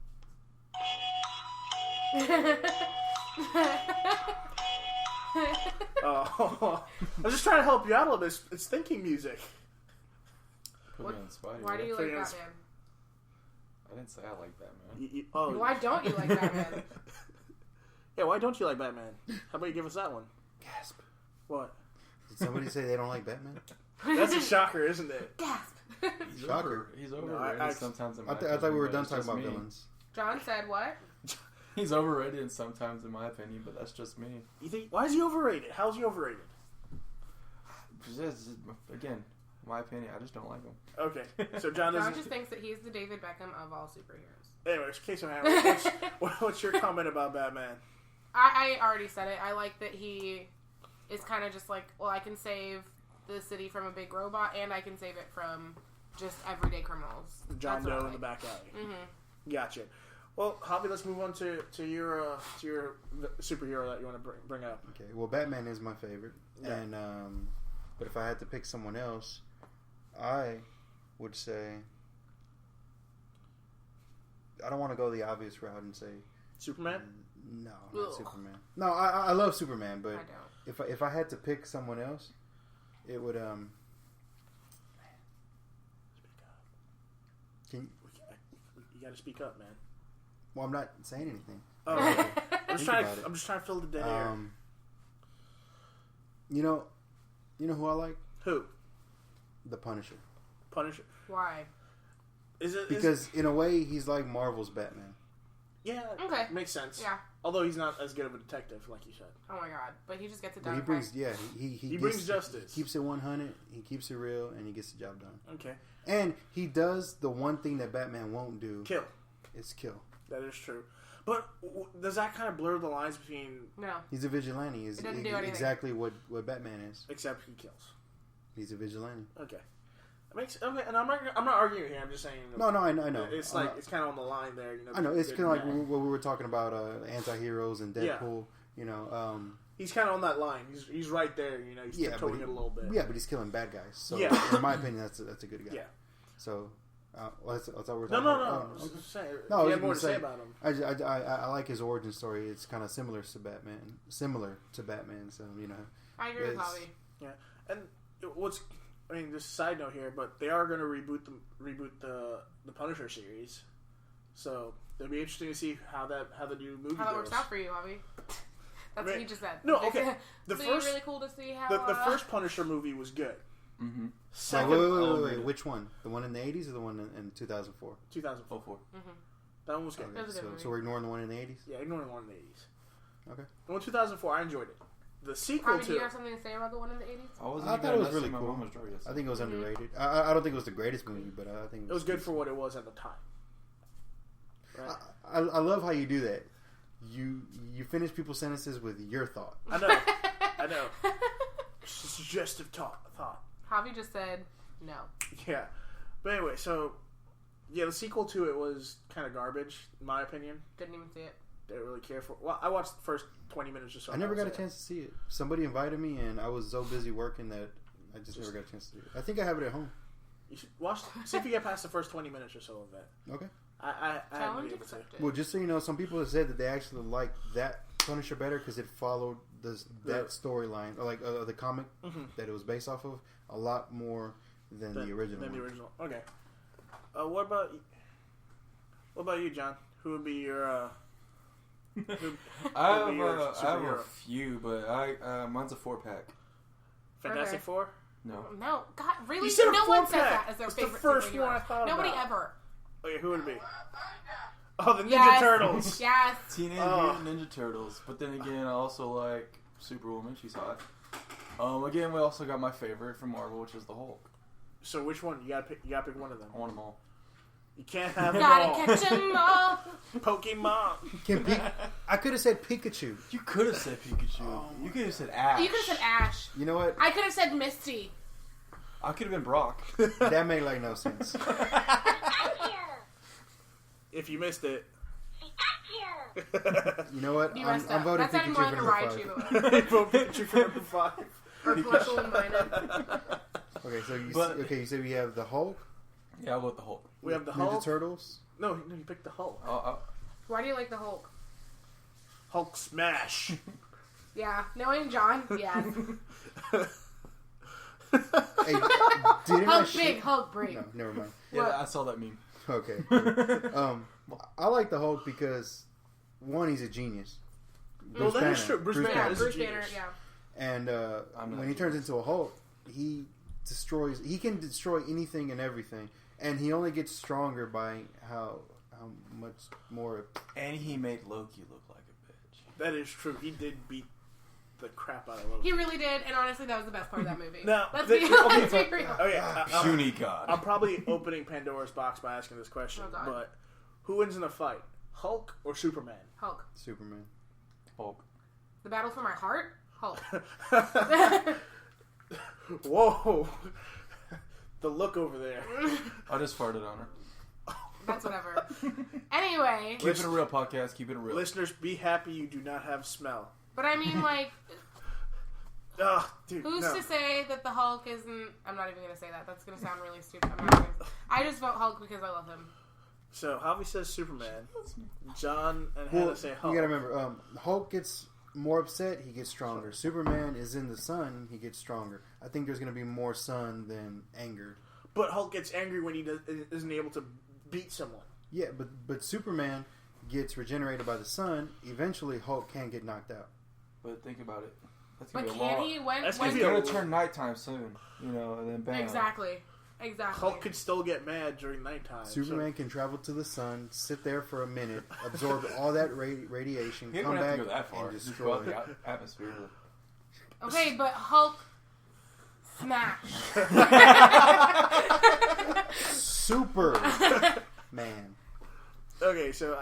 I was just trying to help you out a little bit. It's thinking music. Put me on Spidey. Why do you like Batman? I didn't say I like Batman. Why don't you like Batman? Yeah, why don't you like Batman? How about you give us that one? Gasp. What? Did somebody say they don't like Batman? That's a shocker, isn't it? Gasp. Shocker. He's overrated sometimes in my I opinion. thought we were done but talking it's about just me. villains. John said what? He's overrated sometimes in my opinion, but that's just me. You think? Why is he overrated? How's he overrated? Again, my opinion, I just don't like him. Okay, so John doesn't. John just thinks that he's the David Beckham of all superheroes. Anyways, case of hammer. What's your comment about Batman? I already said it. I like that he is kind of just like, well, I can save the city from a big robot, and I can save it from just everyday criminals. John Doe in the back alley. Mm-hmm. Gotcha. Well, Javi, let's move on to your superhero that you want to bring up. Okay. Well, Batman is my favorite, Yeah. and but if I had to pick someone else, I would say I don't want to go the obvious route and say Superman. No, not Ugh. Superman. No, I love Superman, but I don't. if I had to pick someone else, it would Can You got to speak up, man. well, I'm not saying anything. Oh, Okay. I'm just Think about it. trying to fill the dead air. You know who I like? Who? The Punisher. Punisher. Why? Because in a way, he's like Marvel's Batman. Yeah. Okay. Makes sense. Yeah. Although he's not as good of a detective, like you said. Oh my god. But he just gets it But done. he brings, yeah, he He brings justice. Keeps it 100. He keeps it real, and he gets the job done. Okay. And he does the one thing that Batman won't do. Kill. It's kill. That is true. But does that kind of blur the lines between? No. He's a vigilante. He's It doesn't do anything. exactly what Batman is. Except he kills. He's a vigilante. Okay. That makes okay, and I'm not arguing here. I'm just saying. No, I know. It's like it's kind of on the line there. You know. I know. It's good kind of like and bad. what we were talking about, anti-heroes and Deadpool. Yeah. You know. He's kind of on that line. He's right there. You know. He's tiptoeing it a little bit. Yeah, but he's killing bad guys. So, Yeah. in my opinion, that's a good guy. Yeah. So, that's what we're No. talking about. I was just saying. No, you I was have more to gonna say say- about him. I like his origin story. It's kind of similar to Batman. So I agree with It's- Javi. Yeah. And just a side note here, but they are going to reboot the Punisher series. So it'll be interesting to see how the new movie How that goes. works out for you, Javi. That's what he just said. No, okay. The It'd first be really cool to see how the first Punisher movie was good. Mm-hmm. Second, wait. Which one? The one in the 80s or the one in 2004? 2004. 04. That one was good. That was a good movie. So we're ignoring the one in the 80s? Yeah, ignoring the one in the 80s. Okay. The one in 2004, I enjoyed it. The sequel Javi, do to you have something to say about the one in the 80s? I thought it was really cool. I think it was underrated. I don't think it was the greatest movie, but I think it was good for what it was at the time. Right? I love how you do that. You finish people's sentences with your thought. I know. Suggestive thought. Javi just said no. Yeah. But anyway, so yeah, the sequel to it was kind of garbage, in my opinion. Didn't even see it. Didn't really care for. Well, I watched the first 20 minutes or so. I never got a chance to see it. Somebody invited me, and I was so busy working that I just never got a chance to see it. I think I have it at home. You should watch. See if you get past the first 20 minutes or so of that. Okay. I haven't Challenge been able to. accepted. Well, just so you know, some people have said that they actually like that Punisher better because it followed that storyline, or like the comic that it was based off of, a lot more than the original. Okay. What about you, John? Who would be your? I have a few, but mine's a 4-pack. Fantastic Okay. Four? No. No, God, really? You said a No one says 4-pack. that as their It's the favorite first superhero. one I thought Nobody about. ever. Okay, who would it be? Oh, the Ninja Yes. Turtles. Yes. Teenage Oh. Mutant Ninja Turtles. But then again, I also like Superwoman. She's hot. Again, we also got my favorite from Marvel, which is the Hulk. So which one? You gotta pick one of them. I want them all. You can't have them Gotta all. catch 'em all. Pokemon. I could have said Pikachu. You could have said Pikachu. You could have said Ash. You could have said Ash. You know what? I could have said Misty. I could have been Brock. That made like no sense. If you missed it. You know what? You I'm messed up. voting That sounded Pikachu more for like a number 5. Raichu. Vote Pikachu for number 5. Or Flushel and Minor. Okay, so But- you said we have the Hulk, Yeah, I'll go with the Hulk. We have the Ninja Hulk. Turtles. No, you picked the Hulk. Why do you like the Hulk? Hulk smash. Yeah. Knowing John, yes. Hey, didn't I Hulk sh- big, Hulk break. No, never mind. Yeah, What? I saw that meme. Okay. I like the Hulk because one, he's a genius. Well, that is true. Bruce Banner Yeah, is a Bruce Banner, genius. yeah. And I'm not when he turns into a Hulk, he can destroy anything and everything, and he only gets stronger by how much more. And he made Loki look like a bitch. That is true. He did beat the crap out of Loki. He really did, and honestly, that was the best part of that movie. Now, let's the- be okay, real. Okay, Puny God. I'm probably opening Pandora's box by asking this question, Oh, God. but who wins in a fight, Hulk or Superman? Hulk. Superman. Hulk. The battle for my heart? Hulk. Whoa, the look over there. I just farted on her. That's whatever. Anyway. Keep it a real podcast. Keep it a real. Listeners, be happy you do not have smell. But I mean, like... Dude, Who's no. to say that the Hulk isn't... I'm not even going to say that. That's going to sound really stupid. I'm not gonna... I just vote Hulk because I love him. So, Javi says Superman. John and Hannah say Hulk. You gotta remember, Hulk gets more upset, he gets stronger. Superman is in the sun, he gets stronger. I think there's gonna be more sun than anger. But Hulk gets angry when he isn't able to beat someone. Yeah, but Superman gets regenerated by the sun. Eventually, Hulk can get knocked out. But think about it. That's But gonna be a can long... he... When, That's when, gonna be It's gonna turn nighttime soon, you know, and then bam. Exactly. Hulk could still get mad during nighttime. Superman can travel to the sun, sit there for a minute, absorb all that radiation, He come don't have back, to go that far. and Just destroy go out it. the atmosphere. Okay, but Hulk... Smash. Superman. Okay, so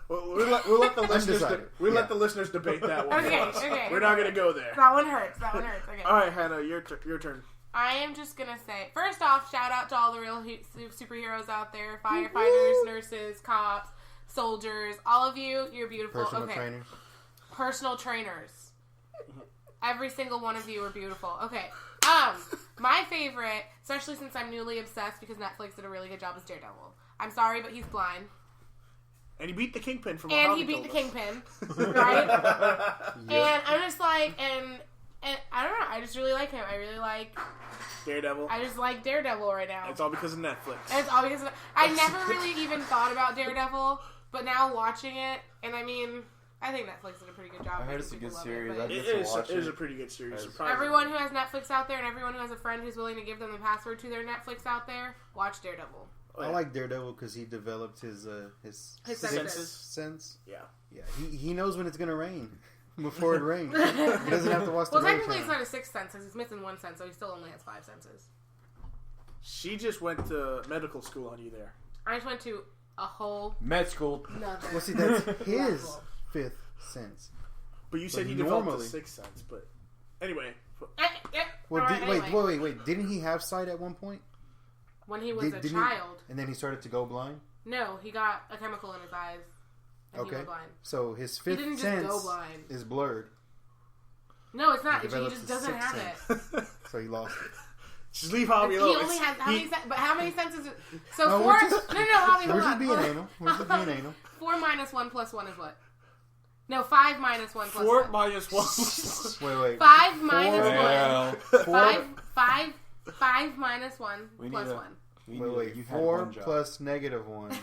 we'll let the listeners Undecided. let the listeners debate that one. Okay, for us. okay. We're not gonna go there. That one hurts. That one hurts. Okay. All right, Hannah, your turn. I am just gonna say, first off, shout out to all the real superheroes out there: firefighters, nurses, cops, soldiers. All of you, you're beautiful. Personal okay. trainer. Personal trainers. Every single one of you are beautiful. Okay. My favorite, especially since I'm newly obsessed because Netflix did a really good job, is Daredevil. I'm sorry, but he's blind. And he beat the Kingpin from. And he beat the Kingpin, right? And I'm just like, and I don't know. I just really like him. I really like. Daredevil. I just like Daredevil right now. It's all because of Netflix. And it's all because I never really even thought about Daredevil, but now watching it, and I mean, I think Netflix did a pretty good job. I heard making it's a people good love series. but I It to is. watch It is it. a pretty good series. Right. Surprisingly. everyone who has Netflix out there, and everyone who has a friend who's willing to give them the password to their Netflix out there, watch Daredevil. Oh, I yeah. like Daredevil because he developed his senses. sense. Yeah. Yeah, he knows when it's gonna rain before it rains. He doesn't have to watch the Well, rain technically, it's channel. not a sixth sense. He's missing one sense, so he still only has 5 senses. She just went to medical school on you there. I just went to a whole Med school. nother. Well, see, that's his level. 5th sense. But you said But he developed normally- a sixth sense. But anyway, Well, Alright, anyway. wait. Didn't he have sight at one point? When he was a Didn't he- child, And then he started to go blind? no, he got a chemical in his eyes, and he Okay. went blind. So his He 5th didn't just sense go blind. is blurred. No, it's not. He He developed just a doesn't sixth have it. So he lost it. just leave Javi He alone. only has how many? But how many senses? So No, 4. we're just- no, Javi, We're hold just on. being anal. We're just being anal. 4 minus 1 plus 1 is what? No, 5 minus 1 plus 4 1. minus 1. Wait. 5 minus 1. Well, Four- 5 minus 1 We plus need a- 1. Wait. You had 4 one job. plus negative 1.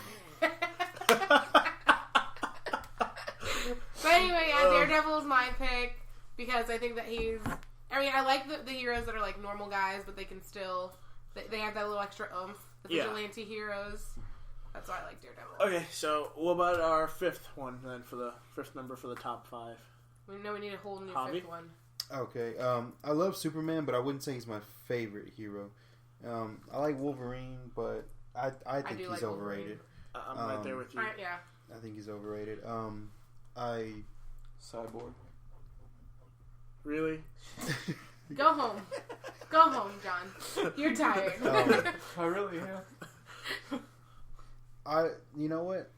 But anyway, yeah, Daredevil is my pick because I think that he's. I mean, I like the heroes that are like normal guys, but they can still. They have that little extra oomph. The Yeah. vigilante heroes. That's why I like Daredevil. Okay, so what about our 5th one then for the 5th member for the top 5? We know we need a whole new Javi? 5th one. Okay. I love Superman, but I wouldn't say he's my favorite hero. I like Wolverine, but I think do he's like overrated. I'm right there with you. Alright, yeah. I think he's overrated. Cyborg. Really? Go home. Go home, John. You're tired. I really am. You know what?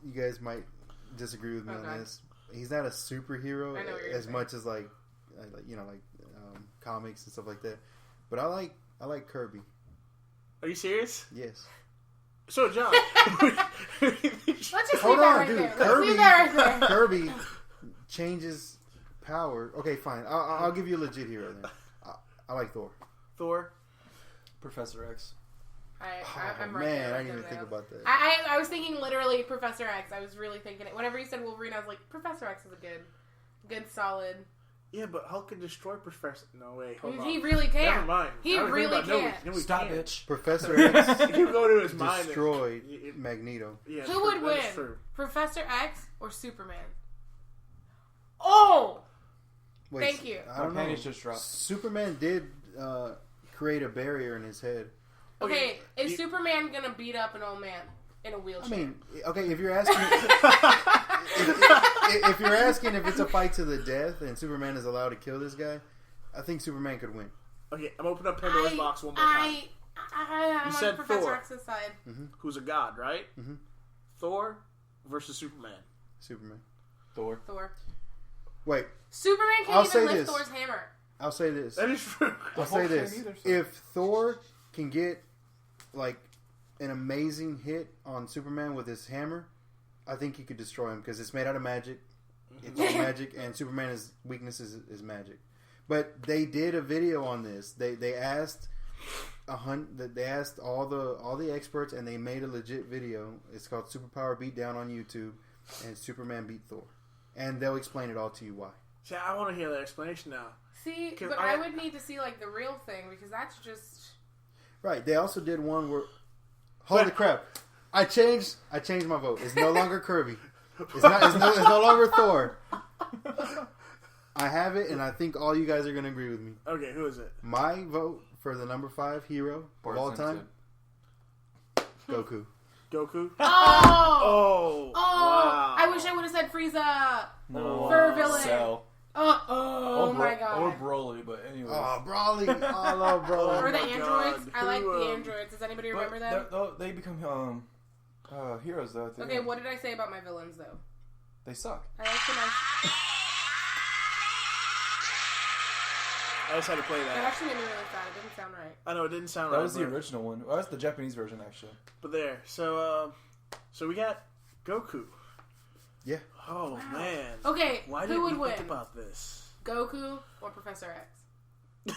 You guys might disagree with me Okay. on this. He's not a superhero I know what you're as saying. much as like comics and stuff like that. But I like Kirby. Are you serious? Yes. So, John. Let's just Hold leave that on, right dude. there. Let's leave that right there. Kirby changes power. Okay, fine. I'll give you a legit hero then. I like Thor. Thor. Professor X. I'm right man, there I with didn't even him think now. about that. I was thinking literally Professor X. I was really thinking it. Whenever you said Wolverine, I was like, Professor X is a good, solid. Yeah, but Hulk can destroy Professor. No, wait, hold on. He really can. Never mind. He I was really thinking about- can. No, we Stop can't. it. Professor X You go to his mind. destroyed and- Magneto. Yeah, Who would that win? is true. Professor X or Superman? Oh! Wait, Thank you. I don't My know. panties just dropped. Superman did create a barrier in his head. Okay, is you- Superman gonna beat up an old man in a I wheelchair? mean, okay, if you're asking, if you're asking if it's a fight to the death and Superman is allowed to kill this guy, I think Superman could win. Okay, I'm opening up Pandora's box one more time. I'm on said Professor Thor. X's side. who's a god, right? Mhm. Thor versus Superman. Superman. Thor. Wait, Superman I'll can't say even lift this. Thor's hammer. I'll say this. That is true. I'll say this. If Thor can get like an amazing hit on Superman with his hammer, I think he could destroy him because it's made out of magic. It's all magic, and Superman's weakness is magic. But they did a video on this. They asked they asked all the experts, and they made a legit video. It's called Superpower Beatdown on YouTube, and Superman beat Thor, and they'll explain it all to you why. See, I want to hear that explanation now. See, 'Cause but I would need to see like the real thing because that's just. Right. They also did one where. Holy crap! I changed my vote. It's no longer Kirby. It's no longer Thor. I have it, and I think all you guys are going to agree with me. Okay, who is it? My vote for the number 5 hero of all time, Goku. Goku? Oh! Wow. I wish I would have said Frieza. No. For villain. Cell. Oh my god. Or Broly, but anyway. Oh, Broly! I love Broly. Or the my androids. God. I like Who, the androids. Does anybody remember But them? they become heroes though. At the Okay, end. what did I say about my villains though? They suck. I like the nice. I just had to play That that. actually made me really sad. It didn't sound right. I know it didn't sound That right. was the but- original one. Well, that's the Japanese version, actually. But there. So we got Goku. Yeah. Oh, Wow. man. Okay, Why who didn't would we win? think about this? Goku or Professor X?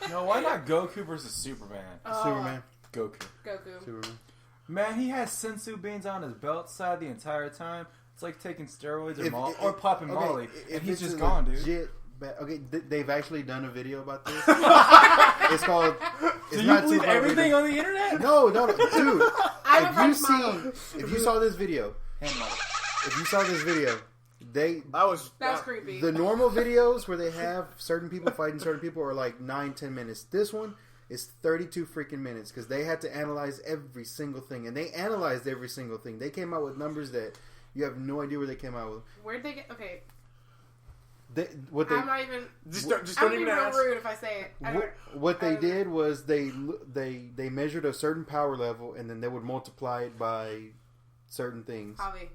No, why not Goku versus Superman? Superman. Goku. Goku. Superman. Man, he has sensu beans on his belt side the entire time. It's like taking steroids If- or popping okay, Molly, if and he's it's just a gone, dude. legit okay, they've actually done a video about this. It's called. It's Do you not believe Superpower everything Beatdown. on the internet? No, dude. I'm a If French model. you saw this video, Hand model. if you saw this video, That was That's creepy. the normal videos where they have certain people fighting certain people are like 9-10 minutes. This one is 32 freaking minutes because they had to analyze every single thing, and they analyzed every single thing. They came out with numbers that you have no idea where they came out with. Where'd they get? Okay, I'm not even. Just I'm don't gonna be even real ask. rude if I say it. I don't, What they I don't- did was they measured a certain power level, and then they would multiply it by certain things. Javi.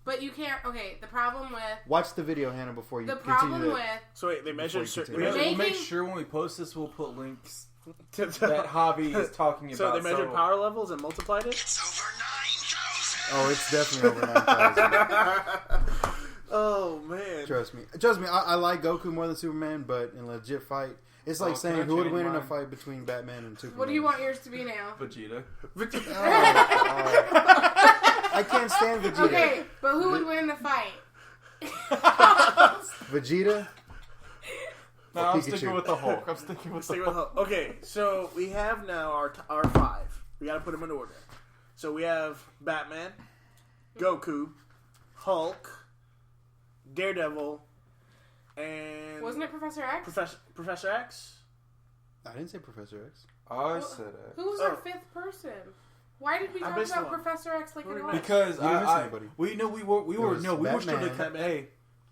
But you can't. Okay, the problem with Watch the video, Hannah, before you the continue problem that. with So wait, they measured Before you certain. continue. We'll make Making- sure when we post this, we'll put links to that Javi is talking about. So they measured power levels and multiplied it? It's over 9,000. Oh, it's definitely over 9,000. Oh, man. Trust me. I like Goku more than Superman, but in a legit fight, it's like Oh, saying can I who would change win in a mine? fight between Batman and Superman. what do you want yours to be now? Vegeta. I can't stand Vegeta. Okay, but who would win the fight? Vegeta. No, I'm Pikachu. sticking with the Hulk. I'm sticking with the Stay with Hulk. Hulk. Okay, so we have now our 5. We got to put them in order. So we have Batman, Goku, Hulk, Daredevil, and Wasn't it Professor X? Professor X. I didn't say Professor X. I said it. Who was our fifth person? Why did we I talk missed about one. Professor X like Who it did we was? miss? Because You didn't miss anybody. we were still Batman.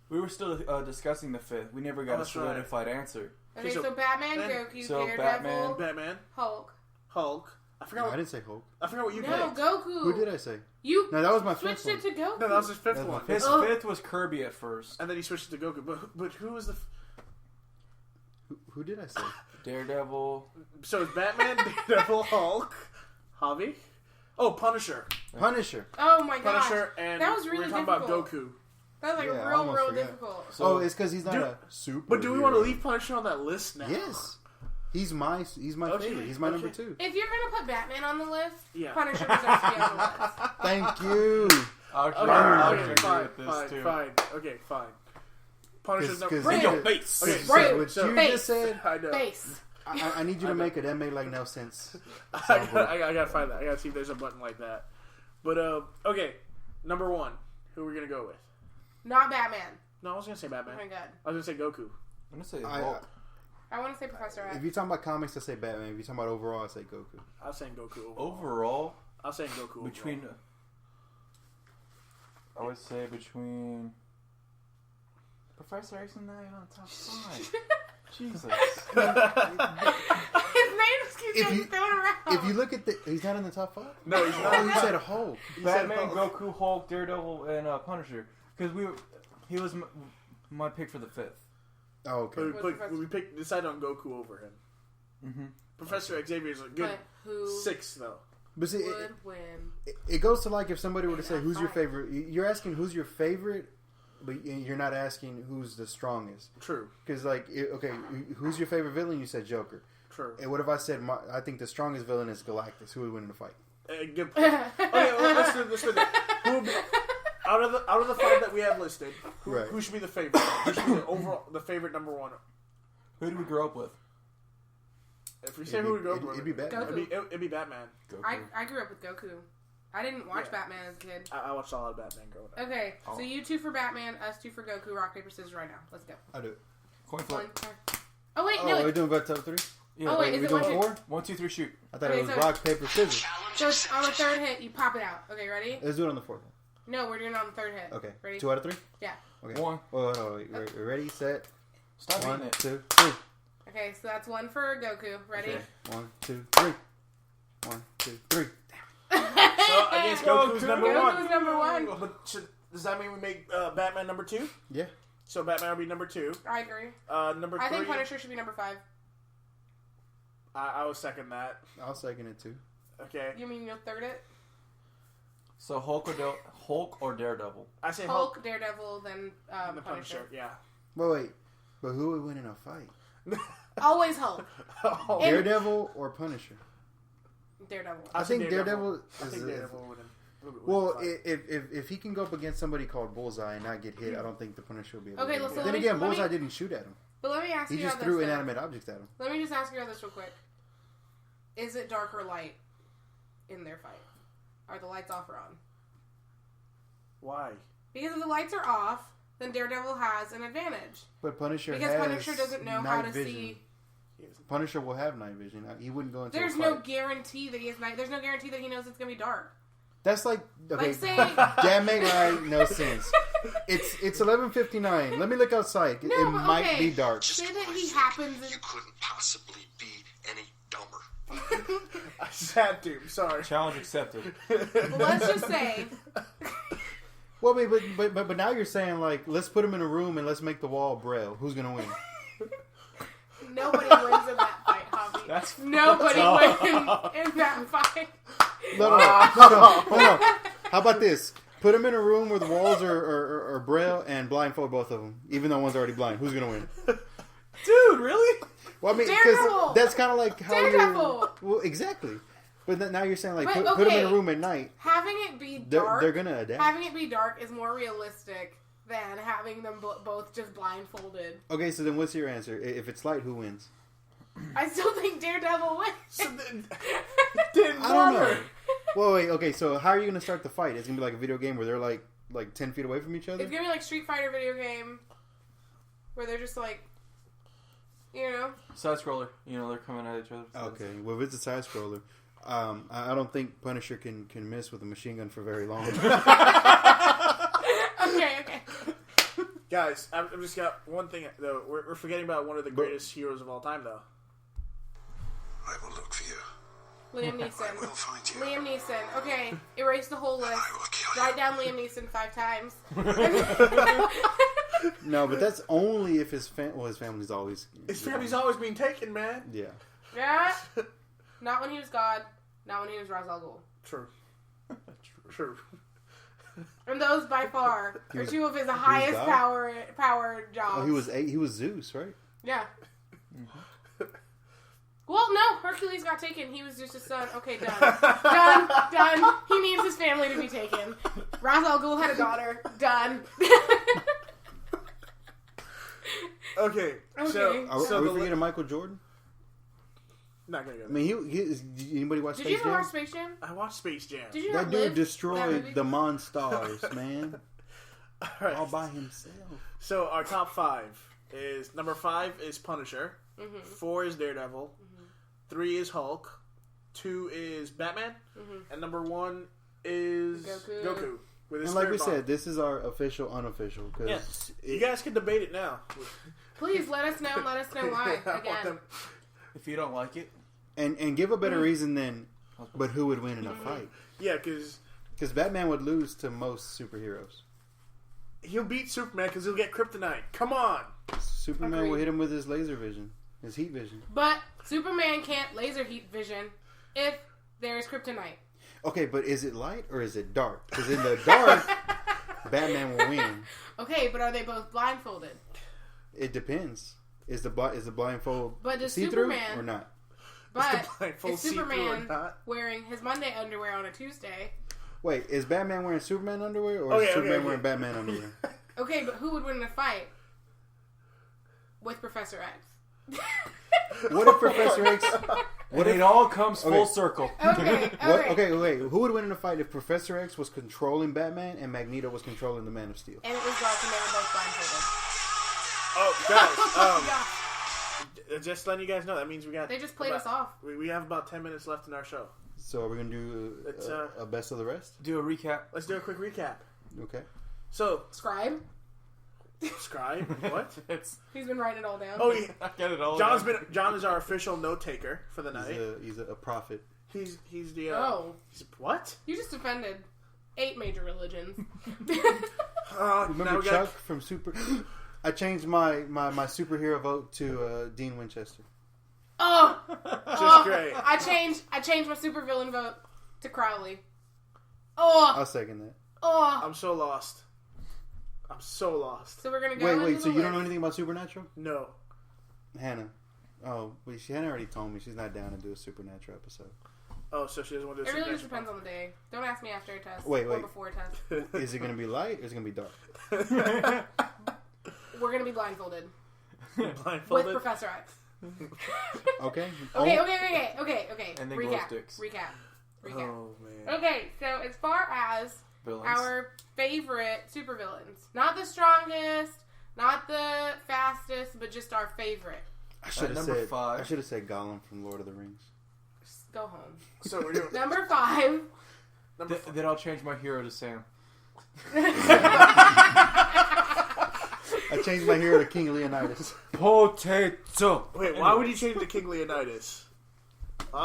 we were still discussing the fifth. We never got a that's right. solidified answer. Okay, so so Batman, Ben- Goku, so Daredevil, Batman, Hulk. Hulk. I No, forgot. I didn't say Hulk. I forgot what you No, picked. Goku. Who did I say? You No, that was my switched fifth it to Goku. No, that was his fifth That's my one. fifth. His Ugh. fifth was Kirby at first. And then he switched it to Goku. But who was the? Who did I say? Daredevil. So it's Batman, Daredevil, Hulk, Javi. Oh, Punisher. Punisher. Oh my gosh. Punisher, and that was really we're talking difficult. about Goku. That was like Yeah, I real almost forgot. difficult. So, It's because he's not Do- a super. But do we want to leave Punisher on that list now? Yes. He's my Okay, favorite. He's my number okay. 2. If you're gonna put Batman on the list, Yeah. Punisher deserves to be on the list. Thank you. I'll Okay, agree okay, with fine, this fine, too. fine. Okay, fine. Punisher's number. Because In your face. Okay, Right. what so- you Face. just said, I know. Face. I need you to make it. That made like no sense. I gotta find that. I gotta see if there's a button like that. But okay, number 1. Who are we gonna go with? Not Batman. No, I was gonna say Oh Batman. my god. I was gonna say Goku. I'm gonna say I- Hulk. I want to say Professor X. If you're talking about comics, I say Batman. If you're talking about overall, I say Goku. I was saying Goku. Overall, I was saying Goku. between I would say between Professor X and I on top 5. Jesus. His name just keeps getting thrown around. If you look at he's not in the top 5. No, he's Oh, not. you said Hulk. Batman, Goku, Hulk, Daredevil, and Punisher. Because he was my pick for the 5th. Oh, okay. We decided on Goku over him. Mm-hmm. Professor Xavier's a good But who 6, though. But see, would win? it goes to like if somebody were to say, "Who's your favorite?" You're asking who's your favorite, but you're not asking who's the strongest. True. Because who's your favorite villain? You said Joker. True. And what if I said I think the strongest villain is Galactus? Who would win in the fight? Good point. Okay, well, let's do this. Who would be, out of the 5 that we have listed, who should be the favorite? Who should be the favorite number 1? Who did we grow up with? If we say who we grew up with, it'd be Batman. It'd be Batman. Goku. I grew up with Goku. I didn't watch Batman as a kid. I watched a lot of Batman growing up. Okay, so you 2 for Batman, us 2 for Goku. Rock, paper, scissors right now. Let's go. I do it. Coin flip. Oh, wait, Oh, no. we're doing about top 3. Yeah, Oh, wait, we is it doing 1, 2? 4? 1, 2, 3, shoot. I thought Okay, it was so- rock, paper, scissors. So it's on the 3rd hit, you pop it out. Okay, ready? Let's do it on the 4th. No, we're doing it on the 3rd hit. Okay. Ready? 2 out of 3. Yeah. Okay. 1. Oh, no, wait. We're ready, set. Stop 1, eating it. 2, 3. Okay, so that's 1 for Goku. Ready? Okay. 1, 2, 3. 1, 2, 3. So I guess Goku's number 1. Goku's number 1. But does that mean we make Batman number 2? Yeah. So Batman will be number 2. I agree. Number 3. I think Punisher should be number 5. I will second that. I'll second it too. Okay. You mean you'll 3rd it? So Hulk or Daredevil? I say Hulk, Daredevil, then the Punisher. Yeah. Wait. But who would win in a fight? Always Hulk. Oh, Daredevil or Punisher? Daredevil. I think Daredevil I is. think Daredevil would Well, if he can go up against somebody called Bullseye and not get hit, I don't think the Punisher will be able Okay, to. so Then let me- again, let me- Bullseye didn't shoot at him. But let me ask He you just about threw this. inanimate objects at him. Let me just ask you about this real quick. Is it dark or light in their fight? Are the lights off or on? Why? Because if the lights are off, then Daredevil has an advantage. But Punisher Because has Punisher doesn't know how to vision. see. Punisher will have night vision. He wouldn't go into There's a no fight. guarantee that he has night. There's no guarantee that he knows it's gonna be dark. That's like okay. Like saying, That makes no sense. It's 11:59. Let me look outside. No, It but might okay. be dark. say that he happens. You couldn't possibly be any dumber. I just had to. Sorry. Challenge accepted. Let's just say. Well, but now you're saying like let's put him in a room and let's make the wall braille. Who's gonna win? Nobody wins in that fight, Javi. That's Nobody wins in that fight. No. Hold on. How about this? Put him in a room where the walls are braille and blindfold both of them, even though one's already blind. Who's gonna win? Dude, really? Well, I mean, Daredevil! that's kind of like how Daredevil! Well, exactly. But now you're saying like But, put him in a okay. room at night. Having it be dark. They're gonna adapt. Having it be dark is more realistic than having them both just blindfolded. Okay, so then what's your answer? If it's light, who wins? I still think Daredevil wins. So then, didn't I don't know. matter. Well, wait. Okay, so how are you gonna start the fight? It's gonna be like a video game where they're like 10 feet away from each other. It's gonna be like Street Fighter video game where they're just like, you know. side scroller. You know, they're coming at each other. Okay, well, if it's a side scroller, I don't think Punisher can miss with a machine gun for very long. Okay. Guys, I've just got one thing, though. We're forgetting about one of the greatest heroes of all time, though. I will look for you. Liam I will Neeson. find you. Liam Neeson. Okay, erase the whole list. I will kill you. Write down Liam Neeson 5 times. No, but that's only if his family's always His family's always being taken, man. Yeah. Yeah. Not when he was God. Not when he was Ra's al Ghul. True. True. And those by far are was- 2 of his highest God? power jobs. Oh, he was Zeus, right? Yeah. Well, no, Hercules got taken. He was just a son. Okay, done. Done. He needs his family to be taken. Ra's al Ghul had a daughter. Done. Okay. So, Are so we the forgetting Michael Jordan? not gonna go I there. mean, did anybody watch Did Space you ever Jam? watch Space Jam? I watched Space Jam. Did you That not dude live that destroyed movie? the Monstars, man. All right. All by himself. So our top 5 is number 5 is Punisher. 4 is Daredevil. 3 is Hulk. 2 is Batman. And number 1 is Goku. With his And like spirit we bomb. said, this is our official, unofficial. Cause You guys can debate it now. Please let us know. Let us know why. I want Again. them- If you don't like it, And give a better reason than, but who would win in a fight? Yeah, because Because Batman would lose to most superheroes. he'll beat Superman because he'll get kryptonite. Come on. Superman will Agreed. hit him with his laser vision, his heat vision. But Superman can't laser heat vision if there's kryptonite. Okay, but is it light or is it dark? Because in the dark, Batman will win. Okay, but are they both blindfolded? It depends. Is the blindfold But does see-through Superman- or not? But blindfold is see-through or Superman not? wearing his Monday underwear on a Tuesday? Wait, is Batman wearing Superman underwear or Okay, is Superman okay. wearing Batman underwear? Okay, but who would win in a fight with Professor X? What if Professor X? when it all comes full Okay. circle. Okay, What, okay, wait. Who would win in a fight if Professor X was controlling Batman and Magneto was controlling the Man of Steel? And it was dark and they were both blindfolded. Oh, guys, just letting you guys know, that means we got... They just played us off. We have about 10 minutes left in our show. So are we gonna do It's, a best of the rest? Do a recap. Let's do a quick recap. Okay. So, Scribe. Scribe, what? It's He's been writing it all down. Oh, yeah. I get it all. John is our official note taker for the night. He's a prophet. He's the he's what? You just offended 8 major religions. Now Remember we Chuck got from Super? I changed my superhero vote to Dean Winchester. Oh, just great. I changed my supervillain vote to Crowley. Oh, I'll second that. oh. I'm so lost. So we're gonna go. Wait. into So the you don't know list. anything about Supernatural, No. Hannah? Oh, wait. Hannah already told me she's not down to do a Supernatural episode. Oh, so she doesn't want to do It a really just Supernatural. depends on the day. Don't ask me after a test. Wait. Or before a test. Is it gonna be light or is it gonna be dark? We're gonna be blindfolded with Blindfolded. Professor X. Okay. Okay. And then glow Recap. sticks. Recap. Oh man. Okay, so as far as Villains. our favorite supervillains, not the strongest, not the fastest, but just our favorite. I should have number said 5. I should have said Gollum from Lord of the Rings. Just go home. So we're doing Number 5. Then I'll change my hero to Sam. I changed my hero to King Leonidas. Potato. Wait, why would you change to King Leonidas?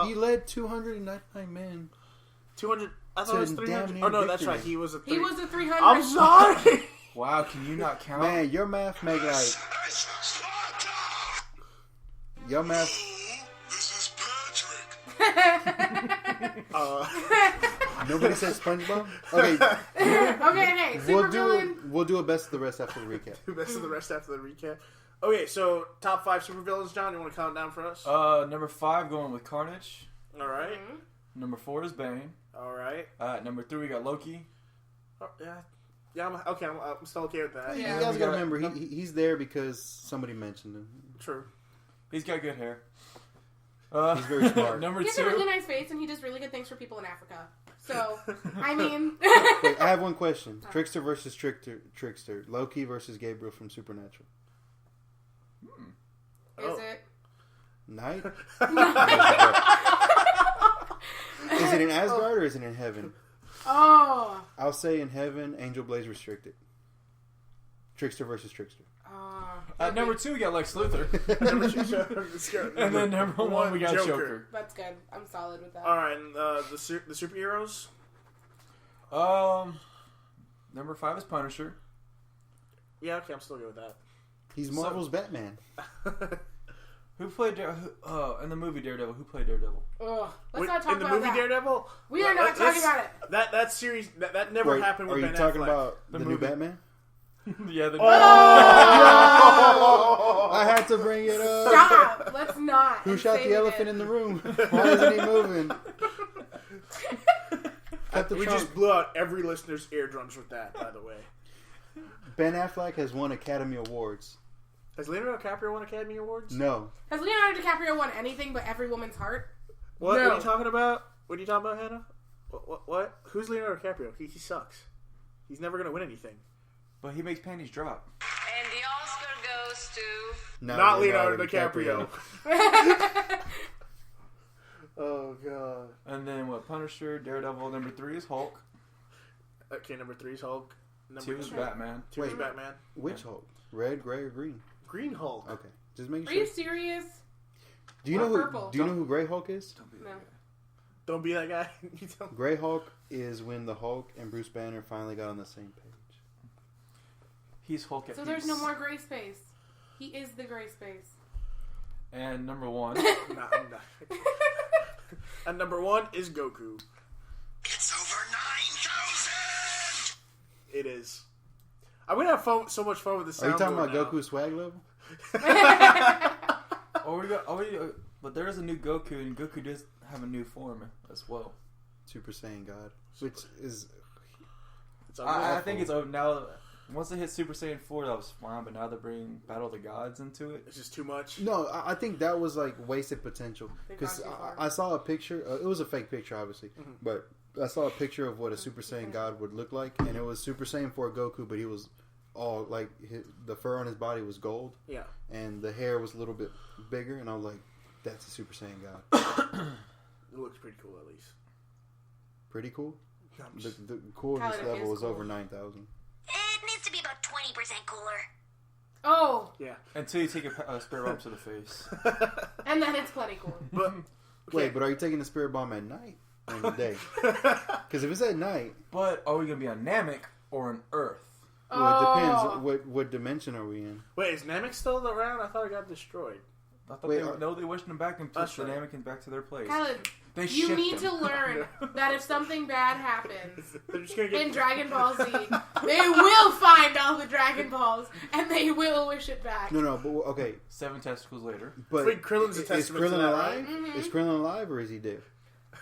He led 299 men. 200. I thought To it was damn 300. near Oh no, that's victory. right. He was a. He was a 300. I'm sorry. Wow, can you not count? Man, your math make like Sparta! your math. This is Patrick. Nobody said SpongeBob. Okay, okay. we'll do a best of the rest after the recap. Best of the rest after the recap. Okay, so top 5 supervillains, John. You want to count down for us? Number 5 going with Carnage. All right. Number 4 is Bane. All right. Number 3 we got Loki. Oh, yeah. Yeah. I'm still okay with that. Yeah. You guys we gotta got- remember he's there because somebody mentioned him. True. He's got good hair. He's very smart. Number He has 2. a really nice face, and he does really good things for people in Africa. So, I mean... Wait, I have one question: Trickster versus Trickster. Loki versus Gabriel from Supernatural. Is it? Night? Is it in Asgard or is it in heaven? Oh. I'll say in heaven, Angel Blaze restricted. Trickster versus Trickster. Number 2 we got Lex Luthor. And then number 1 we got Joker. That's good. I'm solid with that. All right, and the superheroes. Number 5 is Punisher. Yeah, okay, I'm still good with that. He's Marvel's Batman. Who played in the movie Daredevil? Who played Daredevil? Ugh. Let's not talk in the about movie that. Daredevil. We are not talking about it. That series that never Wait, happened with are you Ben talking Affleck. about the new movie. Batman? Yeah. I had to bring it up. Stop. Let's not. Who And shot save the it. elephant in the room? Why isn't he moving? Cut the We trunk. just blew out every listener's eardrums with that, by the way. Ben Affleck has won Academy Awards. Has Leonardo DiCaprio won Academy Awards? No. Has Leonardo DiCaprio won anything but Every Woman's Heart? What? No. What are you talking about? What are you talking about, Hannah? What? Who's Leonardo DiCaprio? He sucks. He's never going to win anything. But he makes panties drop. And the Oscar goes to... Not Leonardo DiCaprio. Oh, God. And then what? Punisher, Daredevil. Number 3 is Hulk. Okay, number 3 is Hulk. Number 2 is Batman. 2 is Batman. Which Hulk? Red, gray, or green? Green Hulk. Okay, just making Are sure. you serious? Do you Or know who? purple. Do you know who Grey Hulk is? Don't be No. that guy. Don't be that guy. You don't- Grey Hulk is when the Hulk and Bruce Banner finally got on the same page. He's Hulk at So peace. there's no more gray space. He is the gray space. And number 1. Nah, I'm not. And number 1 is Goku. It's over 9,000! It is. I'm gonna have fun, so much fun with the Are you soundboard talking about now. Goku's swag level? But there is a new Goku, and Goku does have a new form as well. Super Saiyan God, which is It's I think it's over now. Once they hit Super Saiyan 4, that was fine, but now they're bringing Battle of the Gods into it. It's just too much. no. I think that was like wasted potential They've because gone too far. I saw a picture. It was a fake picture, obviously, but I saw a picture of what a Super Saiyan God would look like, and it was Super Saiyan 4 Goku, but he was all like the fur on his body was gold, Yeah. and the hair was a little bit bigger, and I was like, "That's a Super Saiyan God." It looks pretty cool, at least. Pretty cool. I'm just- The coolness Tyler, it level is was cool. over 9,000. It needs to be about 20% cooler. Oh, yeah. Until you take a spirit bomb to the face. and then it's plenty cool. But Wait, but are you taking the spirit bomb at night or in the day? Because if it's at night, But are we going to be on Namek or on Earth? well, it depends. Oh. What dimension are we in? wait, is Namek still around? I thought it got destroyed. I thought Wait, they wished them back and That's pushed the right. Namek back to their place. Kylan, They you shipped need them. to learn that if something bad happens They're just gonna get in Dragon Ball Z, they will find all the Dragon Balls and they will wish it back. No, but okay. 7 testicles later. But Wait, Krillin's a is testament to Krillin that, alive? right? Is Krillin alive or is he dead?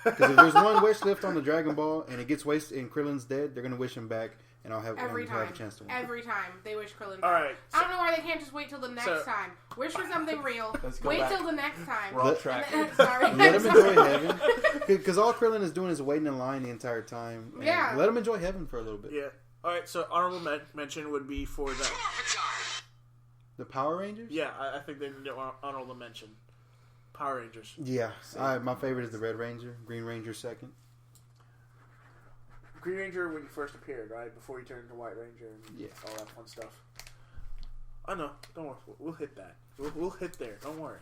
Because if there's one wish left on the Dragon Ball and it gets wasted and Krillin's dead, they're gonna wish him back, and I'll have Every have time. a chance to win. Every time they wish Krillin back. All right. I don't know why they can't just wait till the next So- time. Wish for something real. Let's go Wait back. till the next time. We're off Let- track. Sorry. Let him Sorry. enjoy heaven, because all Krillin is doing is waiting in line the entire time. And Yeah. let him enjoy heaven for a little bit. Yeah. All right. So honorable mention would be for them. Forfeit time! The Power Rangers. Yeah, I think they can get honorable mention. Power Rangers. Yeah, my favorite is the Red Ranger, Green Ranger second. Green Ranger when you first appeared, right? Before you turned into White Ranger and Yeah. all that fun stuff. I know. Don't worry. We'll hit that. We'll hit there. Don't worry.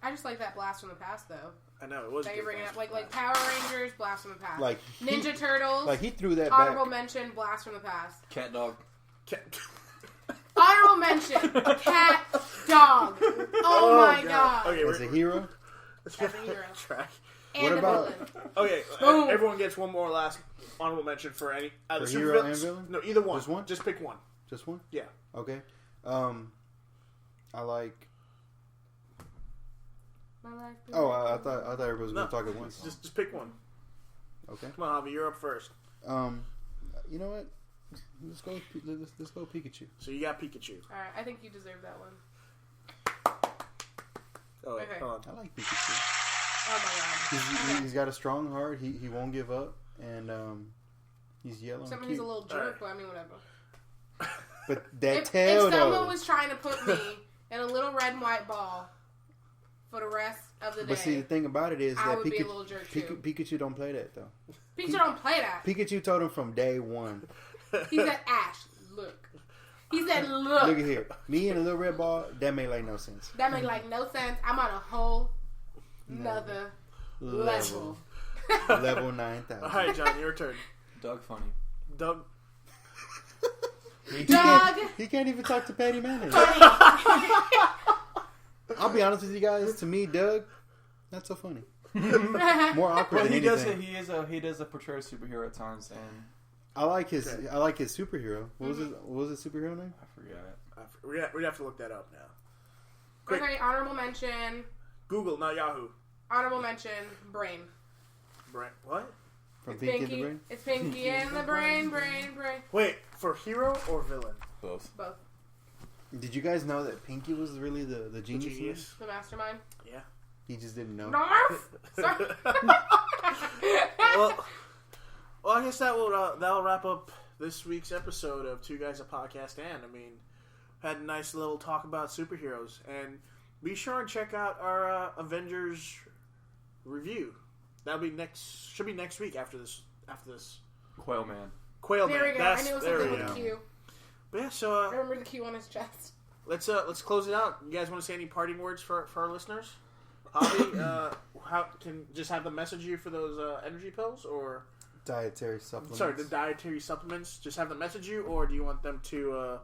I just like that blast from the past, though. I know it was. That good you're bringing last up, like time. Power Rangers, blast from the past. Like Ninja Turtles, like he threw that honorable back. mention, blast from the past. Cat dog. Honorable mention, cat, dog. Oh my god. Okay, As a hero, As a hero. Track. And What a about- villain. Okay, Boom. everyone gets one more last honorable mention for any either For super hero villains- and villain? No, either one. Just one? Just pick one. just one. Yeah. Okay. I like. My life Oh, I thought everybody was No, going to talk at once. Just pick one. Okay. Come on, Javi, you're up first. You know what? Let's go. Let's go Pikachu. So you got Pikachu. Alright, I think you deserve that one. Oh, wait, Okay. hold on. I like Pikachu. Oh my god. He's got a strong heart. He won't give up, and he's yellow. and Somebody's cute. a little jerk, but I mean, whatever. But that If tail someone though. was trying to put me in a little red and white ball for the rest of the day, But see, the thing about it is I that would be a little jerk too. Pikachu don't play that though. Pikachu don't play that. Pikachu told him from day one. He said, Ash, look. He said, look. Look at here, me and a little red ball. That made like no sense. That makes like no sense. I'm on a whole nother level. Level 9,000. All right, John, your turn. Doug funny. Doug. Dog. He can't even talk to Patty Mayonnaise. I'll be honest with you guys. To me, Doug, not so funny. More awkward But than he does anything. he does a portray a superhero at times, and I like his superhero. What was his superhero name? I forgot. We'd have to look that up now. Quick. Okay, honorable mention. Google, not Yahoo. Honorable mention, brain. Brent, what? From It's Pinky and the Pinky. Brain. It's Pinky and the brain. Wait, for hero or villain? Both. Both. Did you guys know that Pinky was really the genius? in Genius. The mastermind. it? He just didn't know. Narf! Sorry. Well, I guess that'll wrap up this week's episode of Two Guys a Podcast. And I mean, had a nice little talk about superheroes, and be sure and check out our Avengers review. That'll be should be next week after this. Quail Man. Quail There Man. we go. I knew it was there something we with go. a Q. But yeah, I so remember the Q on his chest. let's close it out. You guys want to say any parting words for our listeners? Javi, how can just have them message you for those energy pills or dietary supplements? Sorry, the dietary supplements. Just have them message you, or do you want them to?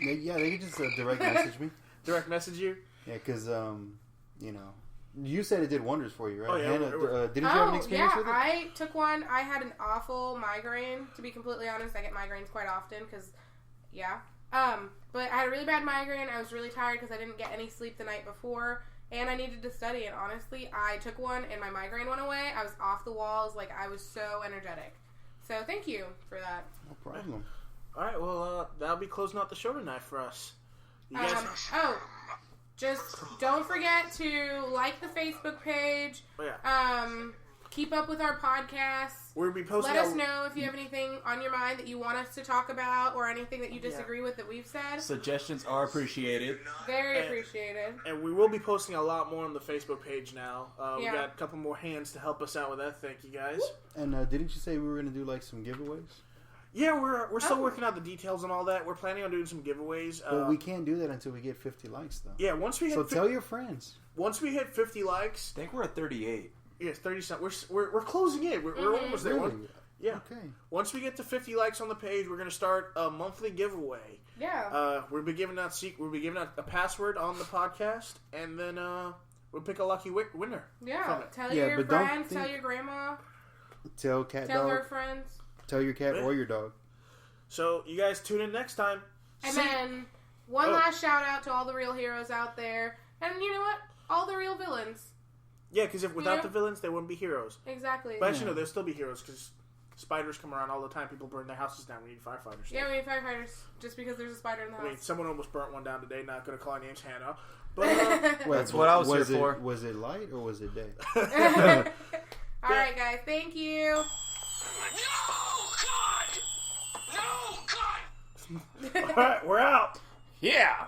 Yeah, they can just direct message me. Direct message you. Yeah, because you said it did wonders for you, right? Oh yeah. Hannah, didn't you have an experience with it? I took one. I had an awful migraine. To be completely honest, I get migraines quite often because, but I had a really bad migraine. I was really tired because I didn't get any sleep the night before. And I needed to study, and honestly, I took one, and my migraine went away. I was off the walls, like, I was so energetic. So, thank you for that. No problem. All right, well, that'll be closing out the show tonight for us. You guys... just don't forget to like the Facebook page. Oh, yeah. Keep up with our podcasts. We'll be posting. Let us know if you have anything on your mind that you want us to talk about or anything that you disagree with that we've said. Suggestions are appreciated. Very appreciated. And we will be posting a lot more on the Facebook page now. We got a couple more hands to help us out with that. Thank you guys. And didn't you say we were going to do like some giveaways? Yeah, we're still working out the details and all that. We're planning on doing some giveaways. But we can't do that until we get 50 likes, though. Yeah, once we hit. So tell your friends. Once we hit 50 likes, I think we're at 38. Yeah, 30-something. We're closing in. We're almost there. Really? Yeah. Okay. Once we get to 50 likes on the page, we're gonna start a monthly giveaway. Yeah. We'll be giving out a password on the podcast, and then we'll pick a lucky winner. Yeah. Tell your friends. Tell your grandma. Tell her friends. Tell your cat or your dog. So you guys tune in next time. And then one last shout out to all the real heroes out there, and you know what? All the real villains. Yeah, because without the villains, they wouldn't be heroes. Exactly. But actually, no, they'll still be heroes because spiders come around all the time. People burn their houses down. We need firefighters. Yeah, we need firefighters just because there's a spider in the house. I mean, someone almost burnt one down today. Not going to call names, Hannah. But that's what I was here for. Was it light or was it day? All right, guys. Thank you. No, God! No, God! All right, we're out. Yeah.